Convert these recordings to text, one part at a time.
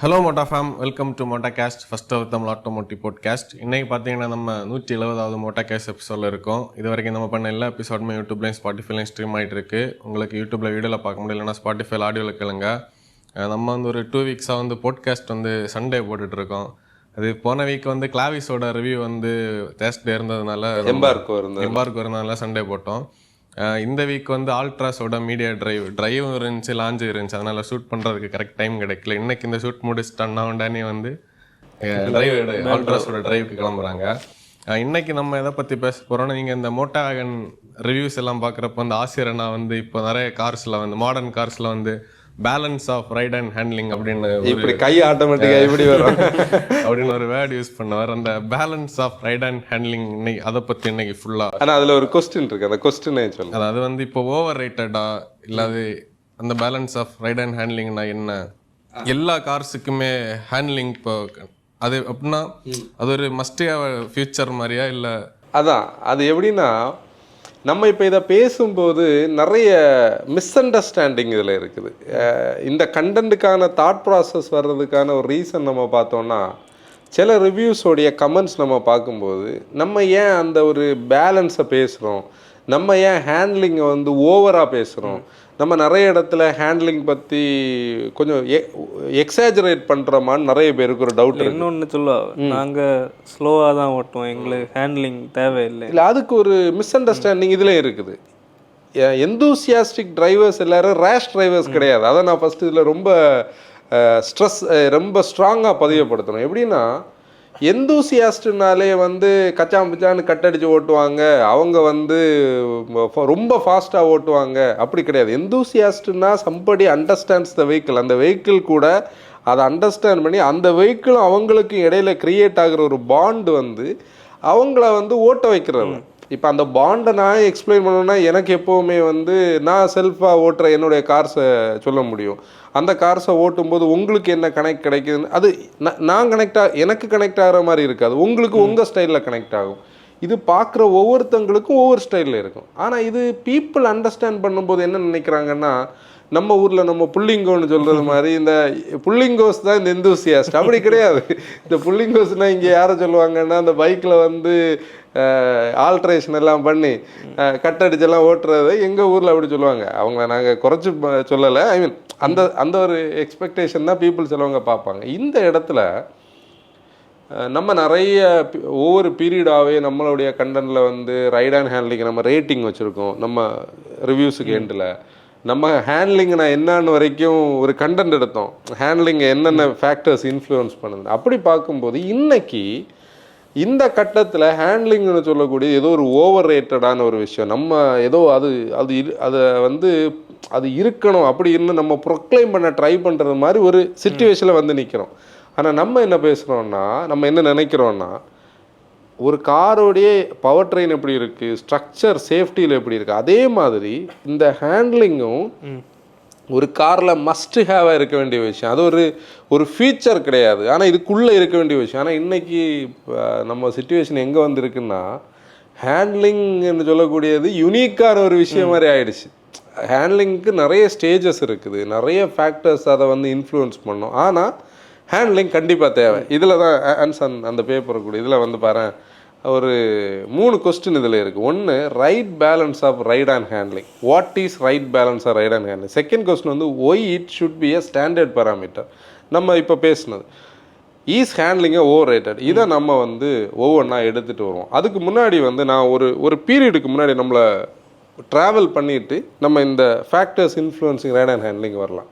Hello மோட்டா fam, welcome to மோட்டா cast, first of Tamil automotive podcast. இன்றைக்கி பார்த்தீங்கன்னா நம்ம 170வது மோட்டா கேஸ்ட் எபிசோடில் இருக்கோம். இது வரைக்கும் நம்ம பண்ண எல்லா எபிசோடுமே யூடியூப்லையும் ஸ்பாட்டிஃபைலையும் ஸ்ட்ரீம் ஆகிட்டு இருக்கு. உங்களுக்கு யூடியூப்பில் வீடியோவில் பார்க்க முடியலன்னா ஸ்பாட்டிஃபைல ஆடியோவில் கேளுங்க. நம்ம வந்து ஒரு 2 வீக்ஸாக வந்து பாட்காஸ்ட் வந்து சண்டே போட்டுட்ருக்கோம். அது போன வீக் வந்து கிளாவிஸோட ரிவ்யூ வந்து தேர்ஸ்டே இருந்ததுனால எம்பார்க்கோ இருந்ததுனால சண்டே போட்டோம். இந்த வீக் வந்து ஆல்ட்ராஸோட மீடியா ட்ரைவும் இருந்துச்சு, லாஞ்சும் இருந்துச்சு. அதனால் ஷூட் பண்ணுறதுக்கு கரெக்ட் டைம் கிடைக்கல. இன்றைக்கி இந்த ஷூட் முடிச்சுட்டு அண்ணாவண்டானே வந்து ஆல்ட்ராஸோட ட்ரைவுக்கு கிளம்புறாங்க. இன்றைக்கி நம்ம எதை பற்றி பேச போகிறோன்னா, நீங்கள் இந்த மோட்டா வேகன் ரிவ்யூஸ் எல்லாம் பார்க்குறப்ப வந்து ஆசிரியர் அண்ணா வந்து இப்போ நிறைய கார்ஸில் வந்து மாடர்ன் கார்ஸில் வந்து balance of ride and handling அப்படின்னு இப்படி கை ஆட்டோமேட்டிக்கா இப்படி வரும் அப்படின்னு ஒரு வேர்டு யூஸ் பண்ணுவார். அந்த balance of ride and handling இன்னைக்கு அதை பற்றி இன்னைக்கு ஃபுல்லாக. ஆனால் அதில் ஒரு கொஸ்டின் இருக்கு, அந்த கொஸ்டின் சொல்லுங்க. அது வந்து இப்போ ஓவர் ரேட்டடா இல்லாது அந்த பேலன்ஸ் ஆஃப் ரைட் அண்ட் ஹேண்ட்லிங்னா என்ன? எல்லா கார்ஸுக்குமே ஹேண்ட்லிங் இப்போ அது அப்படின்னா அது ஒரு மஸ்ட் ஹேவ் ஃபியூச்சர் மாதிரியா இல்லை? அதான் அது எப்படின்னா, நம்ம இப்போ இதை பேசும்போது நிறைய மிஸ் அண்டர்ஸ்டாண்டிங் இதில் இருக்குது. இந்த கண்டென்ட்டுக்கான தாட் ப்ராசஸ் வர்றதுக்கான ஒரு ரீசன் நம்ம பார்த்தோன்னா, சில ரிவ்யூஸோடைய கமெண்ட்ஸ் நம்ம பார்க்கும்போது நம்ம ஏன் அந்த ஒரு பேலன்ஸை பேசுகிறோம், நம்ம ஏன் ஹேண்ட்லிங்கை வந்து ஓவராக பேசுகிறோம், நம்ம நிறைய இடத்துல ஹேண்ட்லிங் பற்றி கொஞ்சம் எக்ஸாஜரேட் பண்ணுறோமான்னு நிறைய பேருக்கு ஒரு டவுட். இன்னொன்று சொல்லுவோம், நாங்கள் ஸ்லோவாக தான் ஓட்டுவோம், எங்களுக்கு ஹேண்ட்லிங் தேவையில்லை. இல்லை, அதுக்கு ஒரு மிஸ் அண்டர்ஸ்டாண்டிங் இதில் இருக்குது. எந்தூசியாஸ்டிக் டிரைவர்ஸ் எல்லாரும் ரேஷ் டிரைவர்ஸ் கிடையாது. அதை நான் ஃபஸ்ட்டு இதில் ரொம்ப ஸ்ட்ராங்காக பதிவுப்படுத்தணும். எப்படின்னா, எந்தூசியாஸ்ட்னாலே வந்து கச்சான் பிச்சான்னு கட்டடிச்சு ஓட்டுவாங்க, அவங்க வந்து ரொம்ப ஃபாஸ்ட்டாக ஓட்டுவாங்க, அப்படி கிடையாது. எந்தூசியாஸ்ட்னா சம்படி அண்டர்ஸ்டாண்ட்ஸ் த வெஹிக்கிள். அந்த வெஹிக்கிள் கூட அதை அண்டர்ஸ்டாண்ட் பண்ணி அந்த வெஹிக்கிளும் அவங்களுக்கு இடையில கிரியேட் ஆகிற ஒரு பாண்டு வந்து அவங்கள வந்து ஓட்ட வைக்கிறது. இப்போ அந்த பாண்டை நான் எக்ஸ்பிளைன் பண்ணணுன்னா, எனக்கு எப்போவுமே வந்து நான் செல்ஃபாக ஓட்டுற என்னுடைய கார்ஸை சொல்ல முடியும். அந்த கார்ஸை ஓட்டும்போது உங்களுக்கு என்ன கனெக்ட் கிடைக்குதுன்னு அது நான் எனக்கு கனெக்ட் ஆகிற மாதிரி இருக்காது, உங்களுக்கு உங்கள் ஸ்டைலில் கனெக்ட் ஆகும். இது பார்க்குற ஒவ்வொருத்தங்களுக்கும் ஒவ்வொரு ஸ்டைலில் இருக்கும். ஆனால் இது பீப்புள் அண்டர்ஸ்டாண்ட் பண்ணும்போது என்ன நினைக்கிறாங்கன்னா, நம்ம ஊரில் நம்ம புள்ளிங்கோன்னு சொல்கிறது மாதிரி இந்த புள்ளிங்கோஸ் தான் இந்த எந்தூசியாஸ்ட். அப்படி கிடையாது. இந்த புள்ளிங்கோஸ்னால் இங்கே யாரை சொல்லுவாங்கன்னா, அந்த பைக்கில் வந்து ஆல்ட்ரேஷன் எல்லாம் பண்ணி கட்டடிச்செல்லாம் ஓட்டுறது எங்கள் ஊரில் அப்படி சொல்லுவாங்க. அவங்கள நாங்கள் குறைச்சி சொல்லலை. ஐ மீன் அந்த ஒரு எக்ஸ்பெக்டேஷன் தான் பீப்புள் சிலவங்க பார்ப்பாங்க. இந்த இடத்துல நம்ம நிறைய ஒவ்வொரு பீரியடாகவே நம்மளுடைய கண்டென்ட்டில் வந்து ரைட் அண்ட் ஹேண்ட்லிங் நம்ம ரேட்டிங் வச்சுருக்கோம். நம்ம ரிவ்யூஸுக்கு எண்டில் நம்ம ஹேண்ட்லிங் நான் என்னான்னு வரைக்கும் ஒரு கண்டென்ட் எடுத்தோம். ஹேண்ட்லிங் என்னென்ன ஃபேக்டர்ஸ் இன்ஃப்ளூயன்ஸ் பண்ணுது அப்படி பார்க்கும்போது, இன்னைக்கு இந்த கட்டத்தில் ஹேண்ட்லிங்னு சொல்லக்கூடிய ஏதோ ஒரு ஓவர் ரேட்டடான ஒரு விஷயம். நம்ம ஏதோ அதை வந்து அது இருக்கணும் அப்படின்னு நம்ம ப்ரொக்ளைம் பண்ண ட்ரை பண்ணுறது மாதிரி ஒரு சிச்சுவேஷனில் வந்து நிற்கிறோம். ஆனால் நம்ம என்ன பேசுகிறோன்னா, நம்ம என்ன நினைக்கிறோன்னா, ஒரு காரோடைய பவர் ட்ரெயின் எப்படி இருக்குது, ஸ்ட்ரக்சர் சேஃப்டியில் எப்படி இருக்குது, அதே மாதிரி இந்த ஹேண்ட்லிங்கும் ஒரு காரில் மஸ்ட் ஹேவாக இருக்க வேண்டிய விஷயம். அது ஒரு ஃபீச்சர் கிடையாது, ஆனால் இதுக்குள்ளே இருக்க வேண்டிய விஷயம். ஆனால் இன்றைக்கி நம்ம சிச்சுவேஷன் எங்கே வந்திருக்குன்னா, ஹேண்ட்லிங்னு சொல்லக்கூடியது யூனிக்கான ஒரு விஷயம் மாதிரி ஆயிடுச்சு. ஹேண்ட்லிங்க்கு நிறைய ஸ்டேஜஸ் இருக்குது, நிறைய ஃபேக்டர்ஸ் அதை வந்து இன்ஃப்ளூயன்ஸ் பண்ணும். ஆனால் ஹேண்ட்லிங் கண்டிப்பாக தேவை. இதில் தான் ஆன்சர் அந்த பேப்பர் கூட இதில் வந்து பாரு ஒரு 3 கொஸ்டின் இதில் இருக்குது. ஒன்று, ride balance of ride and handling. What is ride balance of ride and handling? Second question வந்து, why it should be a standard parameter. நம்ம இப்போ பேசுனது ஈஸ் ஹேண்ட்லிங்கை ஓவர் ரேட்டட். இதை நம்ம வந்து ஒவ்வொன்றா எடுத்துகிட்டு வருவோம். அதுக்கு முன்னாடி வந்து நான் ஒரு பீரியடுக்கு முன்னாடி நம்மளை ட்ராவல் பண்ணிவிட்டு நம்ம இந்த factors influencing right and handling வரலாம்.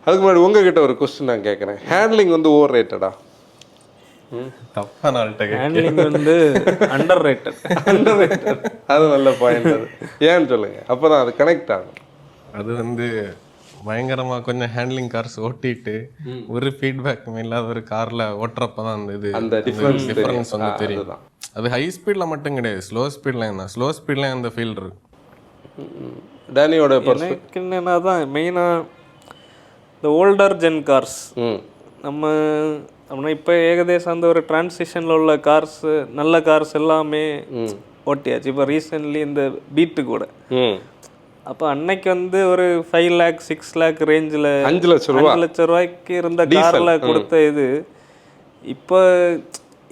அதுக்கு முன்னாடி உங்ககிட்ட ஒரு கொஸ்டின் நான் கேட்குறேன். ஹேண்ட்லிங் வந்து ஓவர் ரேட்டடா? ஹேண்ட்லிங் வந்து அண்டர் ரேட்டட். அது நல்ல பாயிண்ட். அது ஏன்னு சொல்லுங்கள், அப்போ தான் அது கனெக்ட் ஆகும். அது வந்து பயங்கரமாக கொஞ்சம் ஹேண்ட்லிங் கார்ஸ் ஓட்டிட்டு ஒரு ஃபீட்பேக்கும் இல்லாத ஒரு காரில் ஓட்டுறப்ப தான் அந்த டிஃப்ரென்ஸ் வந்து தெரியும். அது ஹை ஸ்பீடில் மட்டும் கிடையாது, ஸ்லோ ஸ்பீட்லேயும் தான். ஸ்லோ ஸ்பீட்லேயும் அந்த ஃபீல் இருக்கு. டேனியோட எனக்கு என்னன்னா தான் மெயினாக இந்த ஓல்டர் ஜென் கார்ஸ் நம்ம அப்படின்னா இப்போ ஏகதேசம் அந்த ஒரு டிரான்சிஷனில் உள்ள கார்ஸு, நல்ல கார்ஸ் எல்லாமே ஓட்டியாச்சு. இப்போ ரீசெண்ட்லி இந்த பீட்டு கூட அப்போ அன்னைக்கு வந்து ஒரு 5 lakh 6 lakh ரேஞ்சில் 5 லட்ச ரூபா 5 லட்ச ரூபாய்க்கு இருந்த காரில் கொடுத்த இது இப்போ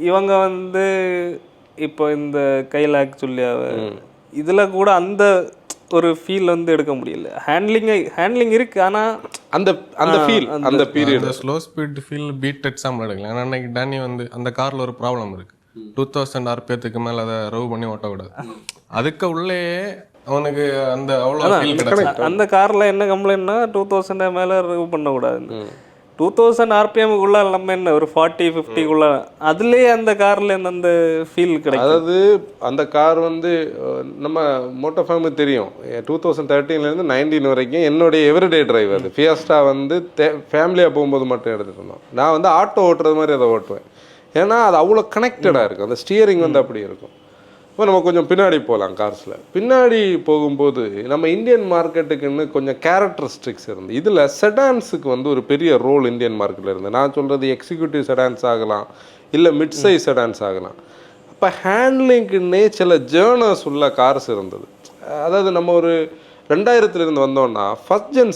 இவங்க வந்து இப்போ இந்த கைலாக் சொல்லி இதில் கூட அந்த ஒரு ஃபீல் வந்து எடுக்க முடியல. ஹேண்ட்லிங் இருக்கு, ஆனால் அந்த ஃபீல் அந்த period slow speed feel beat example எடுக்கலாம். ஏன்னா அன்னைக்கு டேனி வந்து அந்த காரில் ஒரு ப்ராப்ளம் இருக்கு, 2000 RPM மேலே அதை ரவ் பண்ணி ஓட்டக்கூடாது. அதுக்கு உள்ளே அவனுக்கு அந்த அவ்வளோ ஃபீல் கிடையாது. அந்த காரில் என்ன கம்ப்ளைண்ட்னா 2000 மேலே ரவ் பண்ணக்கூடாது. 2000 RPMக்குள்ள நம்ம என்ன ஒரு 40-50க்குள்ள அதுலேயே அந்த காரில் அந்த ஃபீல் கிடைக்கும். அதாவது அந்த கார் வந்து நம்ம மோட்டோ ஃபேமு தெரியும், 2013லேருந்து 19 வரைக்கும் என்னுடைய எவ்ரிடே டிரைவ். அது ஃபியஸ்டா வந்து ஃபேமிலியாக போகும்போது மட்டும் எடுத்துகிட்டு இருந்தோம். நான் வந்து ஆட்டோ ஓட்டுறது மாதிரி அதை ஓட்டுவேன், ஏன்னா அது அவ்வளோ கனெக்டடாக இருக்கும். அந்த ஸ்டியரிங் வந்து அப்படி இருக்கும். இப்போ நம்ம கொஞ்சம் பின்னாடி போகலாம். கார்ஸில் பின்னாடி போகும்போது நம்ம இந்தியன் மார்க்கெட்டுக்குன்னு கொஞ்சம் கேரக்டரிஸ்டிக்ஸ் இருந்து, இதில் செடான்ஸுக்கு வந்து ஒரு பெரிய ரோல் இந்தியன் மார்க்கெட்டில் இருந்து. நான் சொல்கிறது எக்ஸிக்யூட்டிவ் செடான்ஸ் ஆகலாம், இல்லை மிட் சைஸ் செடான்ஸ் ஆகலாம். அப்போ ஹேண்ட்லிங்க்குன்னே சில ஜேர்னர்ஸ் உள்ள கார்ஸ் இருந்தது. அதாவது நம்ம ஒரு 2000 வந்தோம்னா ஃபஸ்ட் ஜென்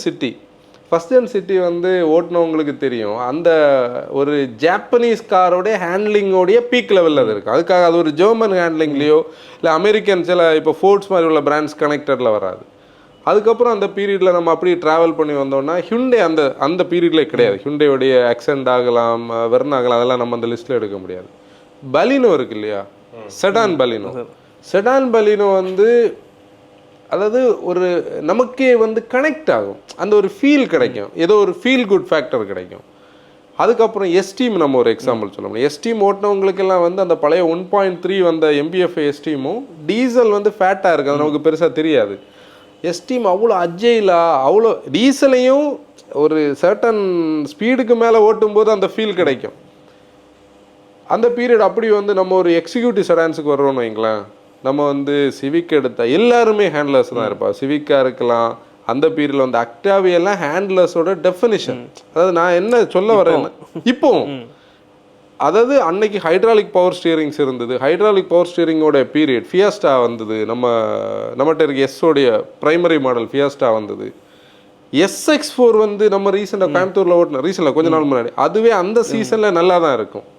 சிட்டி வந்து ஓட்டினவங்களுக்கு தெரியும், அந்த ஒரு ஜாப்பனீஸ் காரோடைய ஹேண்ட்லிங்கோடைய பீக் லெவலில் அது இருக்குது. அதுக்காக அது ஒரு ஜெர்மன் ஹேண்ட்லிங்லேயோ இல்லை அமெரிக்கன் சில இப்போ ஃபோர்ட்ஸ் மாதிரி உள்ள பிராண்ட்ஸ் கனெக்டரில் வராது. அதுக்கப்புறம் அந்த பீரியடில் நம்ம அப்படி ட்ராவல் பண்ணி வந்தோம்னா ஹியூண்டே அந்த பீரியட்லேயே கிடையாது. ஹியூண்டேயோடைய ஆக்சென்ட் ஆகலாம், வெர்ன் ஆகலாம், அதெல்லாம் நம்ம அந்த லிஸ்ட்டில் எடுக்க முடியாது. பலினோ இருக்கு இல்லையா, செடான் பலினோ வந்து அதாவது ஒரு நமக்கே வந்து கனெக்ட் ஆகும், அந்த ஒரு ஃபீல் கிடைக்கும், ஏதோ ஒரு ஃபீல் குட் ஃபேக்டர் கிடைக்கும். அதுக்கப்புறம் எஸ்டீம் நம்ம ஒரு எக்ஸாம்பிள் சொல்ல முடியும். எஸ்டீம் ஓட்டினவங்களுக்கெல்லாம் வந்து அந்த பழைய 1.3 வந்த MBFI எஸ்டீமும் டீசல் வந்து ஃபேட்டாக இருக்குது, அது நமக்கு பெருசாக தெரியாது. எஸ்டீம் அவ்வளோ அஜெயிலாக, அவ்வளோ டீசலையும் ஒரு சர்டன் ஸ்பீடுக்கு மேலே ஓட்டும்போது அந்த ஃபீல் கிடைக்கும். அந்த பீரியட் அப்படி வந்து நம்ம ஒரு எக்ஸிக்யூட்டிவ் செடான்ஸுக்கு வர்றோம்னு வைங்களேன், நம்ம வந்து சிவிக் எடுத்தால் எல்லாருமே ஹேண்ட்லர்ஸ் தான் இருப்பாள். சிவிக்காக இருக்கலாம், அந்த பீரியடில் வந்து அக்டாவியெல்லாம் ஹேண்ட்லர்ஸோட டெஃபினிஷன். அதாவது நான் என்ன சொல்ல வரேன்னா, இப்போ அதாவது அன்னைக்கு ஹைட்ராலிக் பவர் ஸ்டியரிங்ஸ் இருந்தது. ஹைட்ராலிக் பவர் ஸ்டியரிங்கோட பீரியட் ஃபியஸ்டா வந்தது. நம்மகிட்ட இருக்க எஸ்ஸோடைய ப்ரைமரி மாடல் ஃபியஸ்டா வந்தது. SX4 வந்து நம்ம ரீசெண்டாக கோயம்புத்தூரில் ஓட்டின ரீசெண்டாக கொஞ்ச நாள் முன்னாடி, அதுவே அந்த சீசனில் நல்லா தான் இருக்கும்.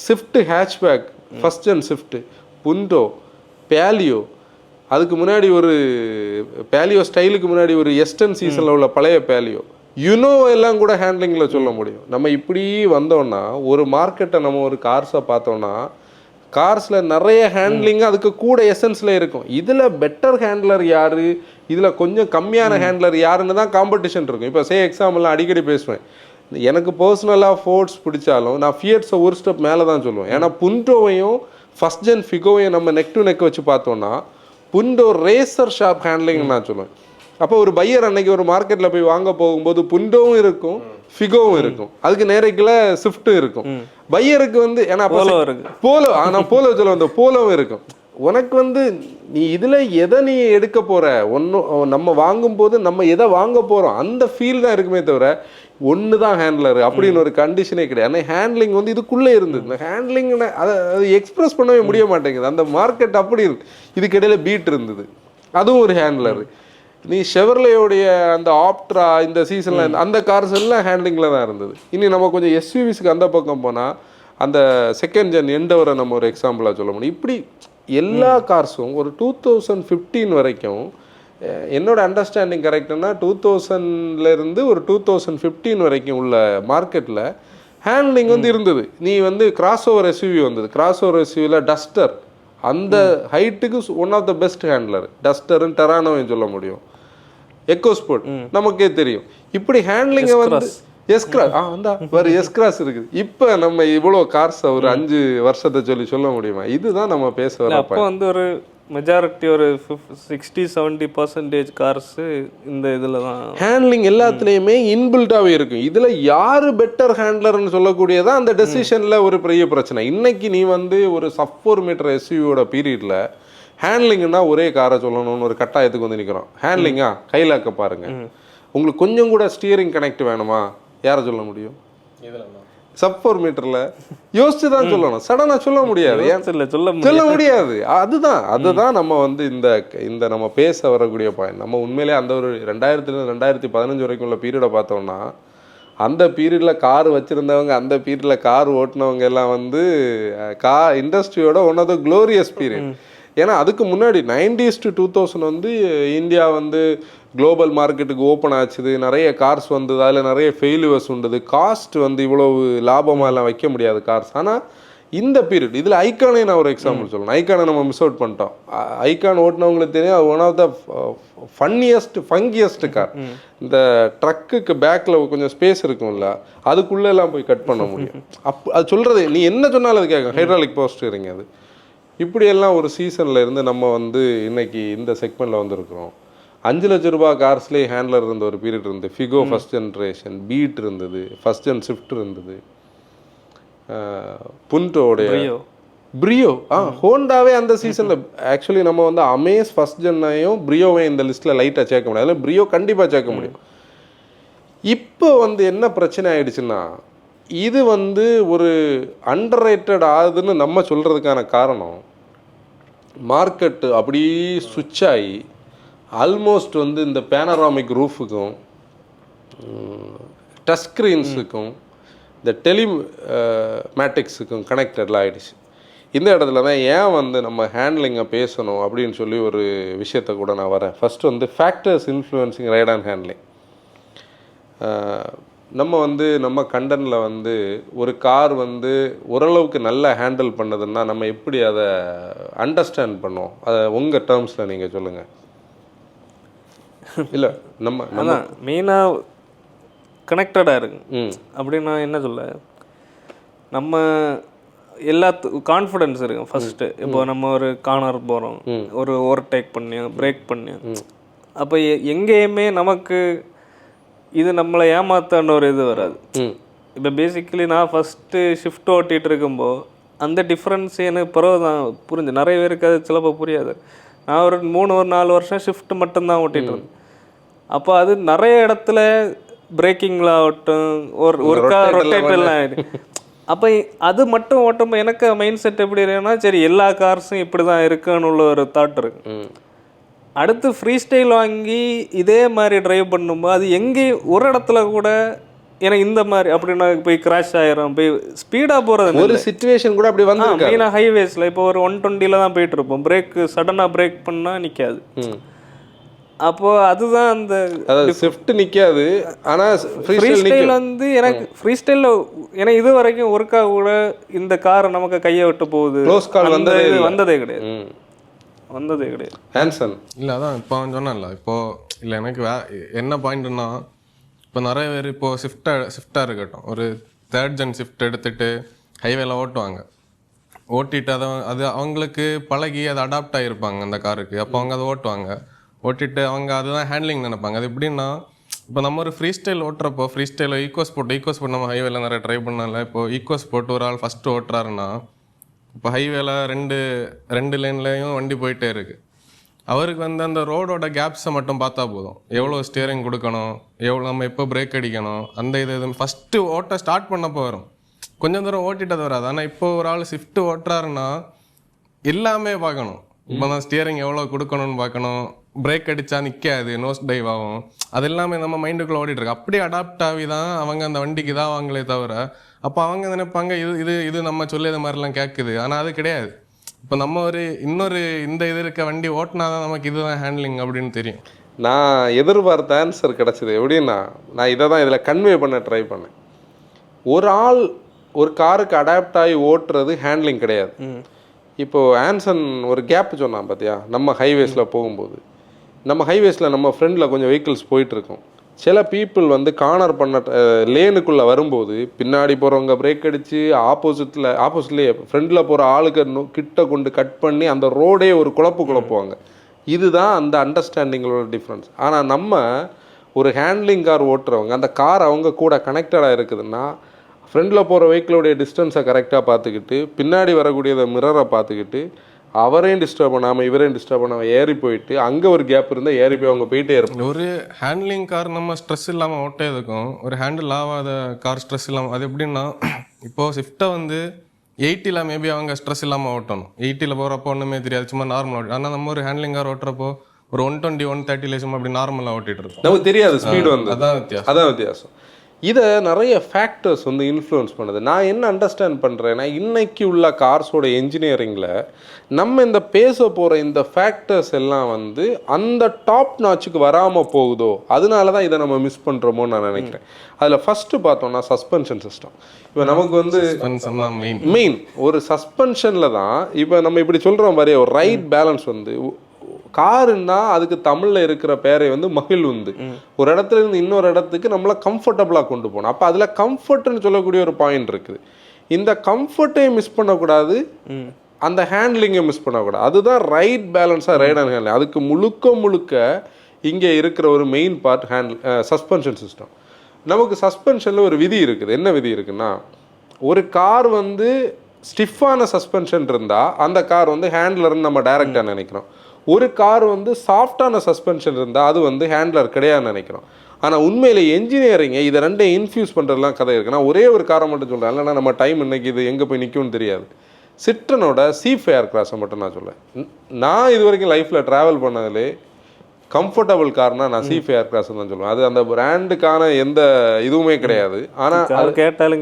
Swift hatchback, first gen Swift, Punto, Palio, அதுக்கு முன்னாடி ஒரு பேலியோ ஸ்டைலுக்கு முன்னாடி ஒரு எஸ்டன் சீசனில் உள்ள பழைய பேலியோ, எல்லாம் கூட ஹேண்ட்லிங்கில் சொல்ல முடியும். நம்ம இப்படி வந்தோம்னா ஒரு மார்க்கெட்டை நம்ம ஒரு கார்ஸை பார்த்தோம்னா கார்ஸில் நிறைய ஹேண்ட்லிங் அதுக்கு கூட எசன்ஸில் இருக்கும். இதில் பெட்டர் ஹேண்ட்லர் யார், இதில் கொஞ்சம் கம்மியான ஹேண்ட்லர் யாருன்னு தான் காம்படிஷன் இருக்கும். இப்போ எக்ஸாம்பிள்லாம் அடிக்கடி பேசுவேன். எனக்கு பர்சனலாக ஃபோர்ட்ஸ் பிடிச்சாலும் நான் ஃபியட்ஸை ஒரு ஸ்டெப் மேலே தான் சொல்லுவேன். ஏன்னா புண்டோவையும் ஃபஸ்ட் ஜென் ஃபிகோவையும் நம்ம நெக் டு நெக் வச்சு பார்த்தோன்னா புண்டோ ரேசர் ஷார்ப் ஹேண்ட்லிங் நான் சொல்லுவேன். அப்போ ஒரு பையர் அன்னைக்கு ஒரு மார்க்கெட்டில் போய் வாங்க போகும்போது புண்டோவும் இருக்கும், ஃபிகோவும் இருக்கும், அதுக்கு நேரைக்குள்ள ஸ்விஃப்ட்டும் இருக்கும். பையருக்கு வந்து ஏன்னா போலோ, நான் போலோ சொல்ல வந்த போலோவும் இருக்கும். உனக்கு வந்து நீ இதில் எதை நீ எடுக்க போகிற, ஒன்றும் நம்ம வாங்கும்போது நம்ம எதை வாங்க போகிறோம் அந்த ஃபீல் தான் இருக்குமே தவிர ஒன்று தான் ஹேண்ட்லர் அப்படின்னு ஒரு கண்டிஷனே கிடையாது. ஆனால் ஹேண்ட்லிங் வந்து இதுக்குள்ளே இருந்தது. இந்த ஹேண்ட்லிங் அதை எக்ஸ்பிரஸ் பண்ணவே முடிய மாட்டேங்குது. அந்த மார்க்கெட் அப்படி இருக்கு. இதுக்கிடையில் பீட் இருந்தது, அதுவும் ஒரு ஹேண்ட்லர். நீ ஷெவர்லேயோடைய அந்த ஆப்ட்ரா இந்த சீசனில் அந்த கார்ஸ் எல்லாம் ஹேண்ட்லிங்கில் தான் இருந்தது. இனி நம்ம கொஞ்சம் எஸ்யூவிஸ்க்கு அந்த பக்கம் போனால் அந்த செகண்ட் ஜென் எண்டவரை நம்ம ஒரு எக்ஸாம்பிளாக சொல்ல முடியும். இப்படி எல்லா கார்ஸும் ஒரு 2015 வரைக்கும் என்னோட அண்டர்ஸ்டாண்டிங் கரெக்டுன்னா 2000லேருந்து ஒரு 2015 வரைக்கும் உள்ள மார்க்கெட்டில் ஹேண்ட்லிங் வந்து இருந்தது. நீ வந்து கிராஸ் ஓவர் எஸ்யூவி வந்தது. கிராஸ் ஓவர் எஸ்யூவியில் டஸ்டர் அந்த ஹைட்டுக்கு one of the best handler. டஸ்டர்னு டெரானோவையும் சொல்ல முடியும். எக்கோஸ்போர்ட் நமக்கே தெரியும். இப்படி ஹேண்ட்லிங்கை வந்து எஸ்கிராஸ் இருக்குது. இப்போ நம்ம இவ்வளோ கார்ஸ் ஒரு 5 வருஷத்தை சொல்ல முடியுமா? இதுதான் நம்ம பேச வர. அப்போ வந்து ஒரு மெஜாரிட்டி ஒரு 60-70% கார்ஸ் இந்த இதில் தான் ஹேண்ட்லிங் எல்லாத்துலேயுமே இன்பில்டாகவே இருக்கும். இதில் யார் பெட்டர் ஹேண்ட்லர்னு சொல்லக்கூடியதான் அந்த டெசிஷனில் ஒரு பெரிய பிரச்சனை. இன்னைக்கு நீ வந்து ஒரு சப் 4 மீட்டர் எஸ்யூவியோட பீரியடில் ஹேண்ட்லிங்னா ஒரே காரை சொல்லணும்னு ஒரு கட்டாயத்துக்கு வந்து நிற்கிறோம். ஹேண்ட்லிங்கா கையிலாக்க பாருங்க. உங்களுக்கு கொஞ்சம் கூட ஸ்டியரிங் கனெக்ட் வேணுமா, யாரை சொல்ல முடியும்? சப் 4 மீட்டரில் யோசிச்சு தான் சொல்லணும், சடனாக சொல்ல முடியாது, சொல்ல முடியாது. அதுதான் நம்ம வந்து இந்த நம்ம பேச வரக்கூடிய பாயிண்ட். நம்ம உண்மையிலே அந்த ஒரு 2000-2015 வரைக்கும் உள்ள பீரியடை பார்த்தோம்னா, அந்த பீரியடில் கார் வச்சுருந்தவங்க, அந்த பீரியடில் கார் ஓட்டினவங்க எல்லாம் வந்து இண்டஸ்ட்ரியோட one of the glorious period. ஏன்னா அதுக்கு முன்னாடி 90s to 2000 வந்து இந்தியா வந்து குளோபல் மார்க்கெட்டுக்கு ஓப்பன் ஆச்சுது, நிறைய கார்ஸ் வந்தது, அதில் நிறைய ஃபெயிலுவர்ஸ் உண்டது, காஸ்ட் வந்து இவ்வளவு லாபமாக எல்லாம் வைக்க முடியாது கார்ஸ். ஆனால் இந்த பீரியட் இதில் ஐகானே நான் ஒரு எக்ஸாம்பிள் சொல்லணும். ஐகானை நம்ம மிஸ் அவுட் பண்ணிட்டோம். ஐகான் ஓட்டினவங்களுக்கு தெரியும், அது ஒன் ஆஃப் த ஃபங்கியஸ்ட் கார். இந்த ட்ரக்குக்கு பேக்கில் கொஞ்சம் ஸ்பேஸ் இருக்கும்ல, அதுக்குள்ளே எல்லாம் போய் கட் பண்ண முடியும். அது சொல்கிறது நீ என்ன சொன்னாலும் அது கேட்கும். ஹைட்ராலிக் பவர் ஸ்டீரிங் அது. இப்படியெல்லாம் ஒரு சீசனில் இருந்து நம்ம வந்து இன்னைக்கு இந்த செக்மெண்ட்டில் வந்துருக்குறோம். 5 லட்ச ரூபா கார்ஸ்லேயே ஹேண்ட்லர் இருந்த ஒரு பீரியட் இருந்தது. ஃபிகோ ஃபஸ்ட் ஜென்ரேஷன், பீட் இருந்தது, ஃபஸ்ட் ஜென் ஸ்விஃப்ட் இருந்தது, புண்டோடைய பிரியோ, ஹோண்டாவே அந்த சீசனில். ஆக்சுவலி நம்ம வந்து அமேஸ் ஃபஸ்ட் ஜென்னையும் பிரியோவையும் இந்த லிஸ்ட்டில் லைட்டாக சேர்க்க முடியாது, அதில் பிரியோ கண்டிப்பாக சேர்க்க முடியும். இப்போ வந்து என்ன பிரச்சனை ஆயிடுச்சுன்னா, இது வந்து ஒரு அண்டர் ரேட்டட் ஆகுதுன்னு நம்ம சொல்கிறதுக்கான காரணம், மார்க்கெட்டு அப்படியே சுவிட்ச் ஆகி ஆல்மோஸ்ட் வந்து இந்த பேனராமிக் ரூஃபுக்கும் டச் ஸ்க்ரீன்ஸுக்கும் இந்த மேட்டிக்ஸுக்கும் கனெக்டடில் ஆகிடுச்சு. இந்த இடத்துல தான் ஏன் வந்து நம்ம ஹேண்ட்லிங்கை பேசணும் அப்படின்னு சொல்லி ஒரு விஷயத்தை கூட நான் வரேன். ஃபஸ்ட்டு வந்து factors influencing right and handling. நம்ம வந்து நம்ம கண்டனில் வந்து ஒரு கார் வந்து ஓரளவுக்கு நல்லா ஹேண்டில் பண்ணதுன்னா நம்ம எப்படி அதை அண்டர்ஸ்டாண்ட் பண்ணோம்? அதை உங்கள் டேர்ம்ஸில் நீங்கள் சொல்லுங்கள். இல்லை நம்ம மெயினாக கனெக்டடாக இருக்கு அப்படின்னு நான் என்ன சொல்ல, நம்ம கான்ஃபிடென்ஸ் இருக்கும் ஃபஸ்ட்டு. இப்போ நம்ம ஒரு கார்னர் போகிறோம், ஒரு ஓவர்டேக் பண்ணி பிரேக் பண்ணி, அப்போ எங்கேயுமே நமக்கு இது நம்மளை ஏமாத்தான ஒரு இது வராது. இப்போ பேசிக்கலி நான் ஃபஸ்ட்டு ஷிஃப்ட் ஓட்டிகிட்டு இருக்கும்போது அந்த டிஃப்ரென்ஸ் எனக்கு பிறகு தான் புரிஞ்சு. நிறைய பேருக்கு அது சிலப்போ புரியாது. நான் ஒரு 3-4 வருஷம் ஷிஃப்ட் மட்டும்தான் ஓட்டிகிட்டு இருந்தேன். அப்போ அது நிறைய இடத்துல பிரேக்கிங்கில் ஆகட்டும், ஒரு கார் ரொட்டேட்டெல்லாம் ஆகிடும். அப்போ அது மட்டும் ஓட்டும்போது எனக்கு மைண்ட் செட் எப்படி இருக்குன்னா, சரி எல்லா கார்ஸும் இப்படி தான் இருக்குன்னு உள்ள ஒரு தாட் இருக்கு. அடுத்து ஃப்ரீ ஸ்டைல் வாங்கி இதே மாதிரி ட்ரைவ் பண்ணும்போது அது எங்கேயும் ஒரு இடத்துல கூட எனக்கு இந்த மாதிரி அப்படின்னா போய் கிராஷ் ஆயிரும், போய் ஸ்பீடாக போகிறது ஒரு சிச்சுவேஷன் கூட அப்படி வந்து மெயினாக ஹைவேஸில் இப்போ ஒரு 120 தான் போயிட்டு இருப்போம், பிரேக்கு சடனாக பிரேக் பண்ணால் நிற்காது. அப்போது அதுதான் அந்த ஸ்விஃப்ட் நிற்காது. ஆனால் ஃப்ரீ ஸ்டைல் வந்து எனக்கு ஃப்ரீ ஸ்டைலில் எனக்கு இது வரைக்கும் ஒர்க்கா கூட இந்த காரை நமக்கு கையை விட்டு போகுது வந்ததே கிடையாது. ஹான்சன் இல்லை அதான் இப்போ அவன் சொன்னான்ல. இப்போது இல்லை எனக்கு என்ன பாயிண்ட்னா, இப்போ நிறைய பேர் இப்போது ஷிஃப்டாக இருக்கட்டும், ஒரு 3rd gen ஷிஃப்ட் எடுத்துகிட்டு ஹைவேல ஓட்டுவாங்க. ஓட்டிட்டு அது அவங்களுக்கு பழகி அதை அடாப்ட் ஆகிருப்பாங்க அந்த காருக்கு. அப்போ அவங்க அதை ஓட்டிட்டு அவங்க அதுதான் ஹேண்ட்லிங் நினைப்பாங்க. அது எப்படின்னா, இப்போ நம்ம ஒரு ஃப்ரீ ஸ்டைல் ஓட்டுறப்போ ஃப்ரீ ஸ்டைலில் ஈக்கோ ஸ்போர்ட் நம்ம ஹைவேல நிறைய ட்ரை பண்ணல. இப்போ ஈக்கோ ஸ்போர்ட் ஒரு ஆள் ஃபஸ்ட்டு ஓட்டுறாருன்னா, இப்போ ஹைவேல ரெண்டு லேன்லேயும் வண்டி போயிட்டே இருக்குது. அவருக்கு வந்து அந்த ரோடோட கேப்ஸை மட்டும் பார்த்தா போதும். எவ்வளோ ஸ்டியரிங் கொடுக்கணும், நம்ம எப்போ பிரேக் அடிக்கணும், அந்த இது ஃபஸ்ட்டு ஓட்ட ஸ்டார்ட் பண்ணப்போ வரும். கொஞ்சம் தூரம் ஓட்டிட்டது வராது. ஆனால் இப்போ ஒரு ஆள் ஷிஃப்ட் ஓட்டுறாருன்னா எல்லாமே பார்க்கணும். இப்போ தான் ஸ்டியரிங் எவ்வளோ கொடுக்கணும்னு பார்க்கணும், பிரேக் அடித்தா நிற்காது, நோஸ் டைவ் ஆகும், அது எல்லாமே நம்ம மைண்டுக்குள்ளே ஓடிட்டுருக்கு. அப்படியே அடாப்ட் ஆகி தான் அவங்க அந்த வண்டிக்கு தான் வாங்களே தவிர, அப்போ அவங்க நினைப்பாங்க இது நம்ம சொல்லியது மாதிரிலாம் கேட்குது. ஆனால் அது கிடையாது. இப்போ நம்ம இன்னொரு இந்த இது இருக்க வண்டி ஓட்டினா தான் நமக்கு இதுதான் ஹேண்ட்லிங் அப்படின்னு தெரியும். நான் எதிர்பார்த்த ஆன்சர் கிடச்சிது. எப்படின்னா, நான் இதை தான் இதில் கன்வே பண்ண ட்ரை பண்ணேன். ஒரு ஆள் ஒரு காருக்கு அடாப்ட் ஆகி ஓட்டுறது ஹேண்ட்லிங் கிடையாது. இப்போது ஆன்சன் ஒரு கேப் சொன்னான் பார்த்தியா, நம்ம ஹைவேஸில் போகும்போது, நம்ம ஹைவேஸில் நம்ம ஃப்ரெண்டில் கொஞ்சம் வெஹிக்கிள்ஸ் போயிட்டுருக்கோம். சில பீப்புள் வந்து கார்னர் பண்ண லேனுக்குள்ளே வரும்போது பின்னாடி போகிறவங்க பிரேக் அடித்து ஆப்போசிட்லேயே ஃப்ரெண்டில் போகிற ஆளுக்கு கிட்ட கொண்டு கட் பண்ணி அந்த ரோடே ஒரு குழப்புவாங்க. இதுதான் அந்த அண்டர்ஸ்டாண்டிங்களோட டிஃப்ரென்ஸ். ஆனால் நம்ம ஒரு ஹேண்ட்லிங் கார் ஓட்டுறவங்க, அந்த கார் அவங்க கூட கனெக்டடாக இருக்குதுன்னா, ஃப்ரெண்டில் போகிற வெஹிக்கிளோடைய டிஸ்டன்ஸை கரெக்டாக பார்த்துக்கிட்டு, பின்னாடி வரக்கூடியதை மிரரை பார்த்துக்கிட்டு, அவரையும் டிஸ்டர்ப் பண்ணாமல் இவரையும் டிஸ்டர்ப் பண்ணாமல் ஏறி போயிட்டு அங்கே ஒரு கேப் இருந்தால் ஏறி போய் அவங்க போயிட்டே இருப்பாங்க. ஒரு ஹேண்ட்லிங் கார் நம்ம ஸ்ட்ரெஸ் இல்லாமல் ஓட்டே இருக்கும், ஒரு ஹேண்டில் ஆகாத கார் ஸ்ட்ரெஸ் இல்லாமல். அது எப்படின்னா இப்போது ஸ்விஃப்ட்டை வந்து 80ல் மேபி அவங்க ஸ்ட்ரெஸ் இல்லாமல் ஓட்டணும், 80ல் போகிறப்போ ஒன்றுமே தெரியாது, சும்மா நார்மலாக ஓட்டி. ஆனால் நம்ம ஒரு ஹேண்ட்லிங் கார் ஓட்டுறப்போ ஒரு 120 130 சும்மா அப்படி நார்மலாக ஓட்டிகிட்டு இருக்கோம், நமக்கு தெரியாது ஸ்பீடு வந்து. அதான் வித்தியாசம். இதை நிறைய ஃபேக்டர்ஸ் வந்து இன்ஃப்ளூயன்ஸ் பண்ணுது. நான் என்ன அண்டர்ஸ்டாண்ட் பண்ணுறேன்னா, இன்னைக்கு உள்ள கார்ஸோட என்ஜினியரிங்கில் நம்ம இந்த பேச போகிற இந்த ஃபேக்டர்ஸ் எல்லாம் வந்து அந்த டாப் நாச்சுக்கு வராமல் போகுதோ, அதனால தான் இதை நம்ம மிஸ் பண்ணுறோமோன்னு நான் நினைக்கிறேன். அதில் ஃபஸ்ட்டு பார்த்தோம்னா சஸ்பென்ஷன் சிஸ்டம். இப்போ நமக்கு வந்து மெயின் ஒரு சஸ்பென்ஷனில் தான் இப்போ நம்ம இப்படி சொல்கிறோம் மாதிரி ஒரு ரைட் பேலன்ஸ் வந்து காருன்னா அதுக்கு தமிழில் இருக்கிற பேரை வந்து மகிழ்வுந்து. ஒரு இடத்துல இருந்து இன்னொரு இடத்துக்கு நம்மளை கம்ஃபர்டபுளாக கொண்டு போகணும். அப்போ அதில் கம்ஃபர்ட்னு சொல்லக்கூடிய ஒரு பாயிண்ட் இருக்குது. இந்த கம்ஃபர்ட்டையும் மிஸ் பண்ணக்கூடாது, அந்த ஹேண்ட்லிங்கை மிஸ் பண்ணக்கூடாது. அதுதான் ரைட் பேலன்ஸாக ரைட் அண்ட் ஹேண்ட்லிங். அதுக்கு முழுக்க இங்கே இருக்கிற ஒரு மெயின் பார்ட் சஸ்பென்ஷன் சிஸ்டம். நமக்கு சஸ்பென்ஷனில் ஒரு விதி இருக்குது. என்ன விதி இருக்குன்னா, ஒரு கார் வந்து ஸ்டிஃபான சஸ்பென்ஷன் இருந்தால் அந்த கார் வந்து ஹேண்ட்லர்னு நம்ம டைரெக்டாக நினைக்கிறோம். ஒரு கார் வந்து சாஃப்டான சஸ்பென்ஷன் இருந்தால் அது வந்து ஹேண்ட்லர் கிடையாதுன்னு நினைக்கிறோம். ஆனால் உண்மையிலே என்ஜினியரிங்கை இதை ரெண்டையும் இன்ஃபியூஸ் பண்ணுறதுலாம் கதை இருக்குன்னா, ஒரே ஒரு காரை மட்டும் சொல்கிறேன், இல்லைன்னா நம்ம டைம் இன்னைக்கு இது எங்கே போய் நிற்கும்னு தெரியாது. சிட்ரனோட சீஃப் ஏர் கிளாஸை மட்டும் நான் சொல்லேன். நான் இது வரைக்கும் லைஃப்பில் ட்ராவல் பண்ணதிலே கம்ஃபர்டபுள் கார்னா நான் சீஃப் ஏர் கிளாஸ் தான் சொல்லுவேன். அது அந்த பிராண்டுக்கான எந்த இதுவுமே கிடையாது. ஆனால் கேட்டாலும்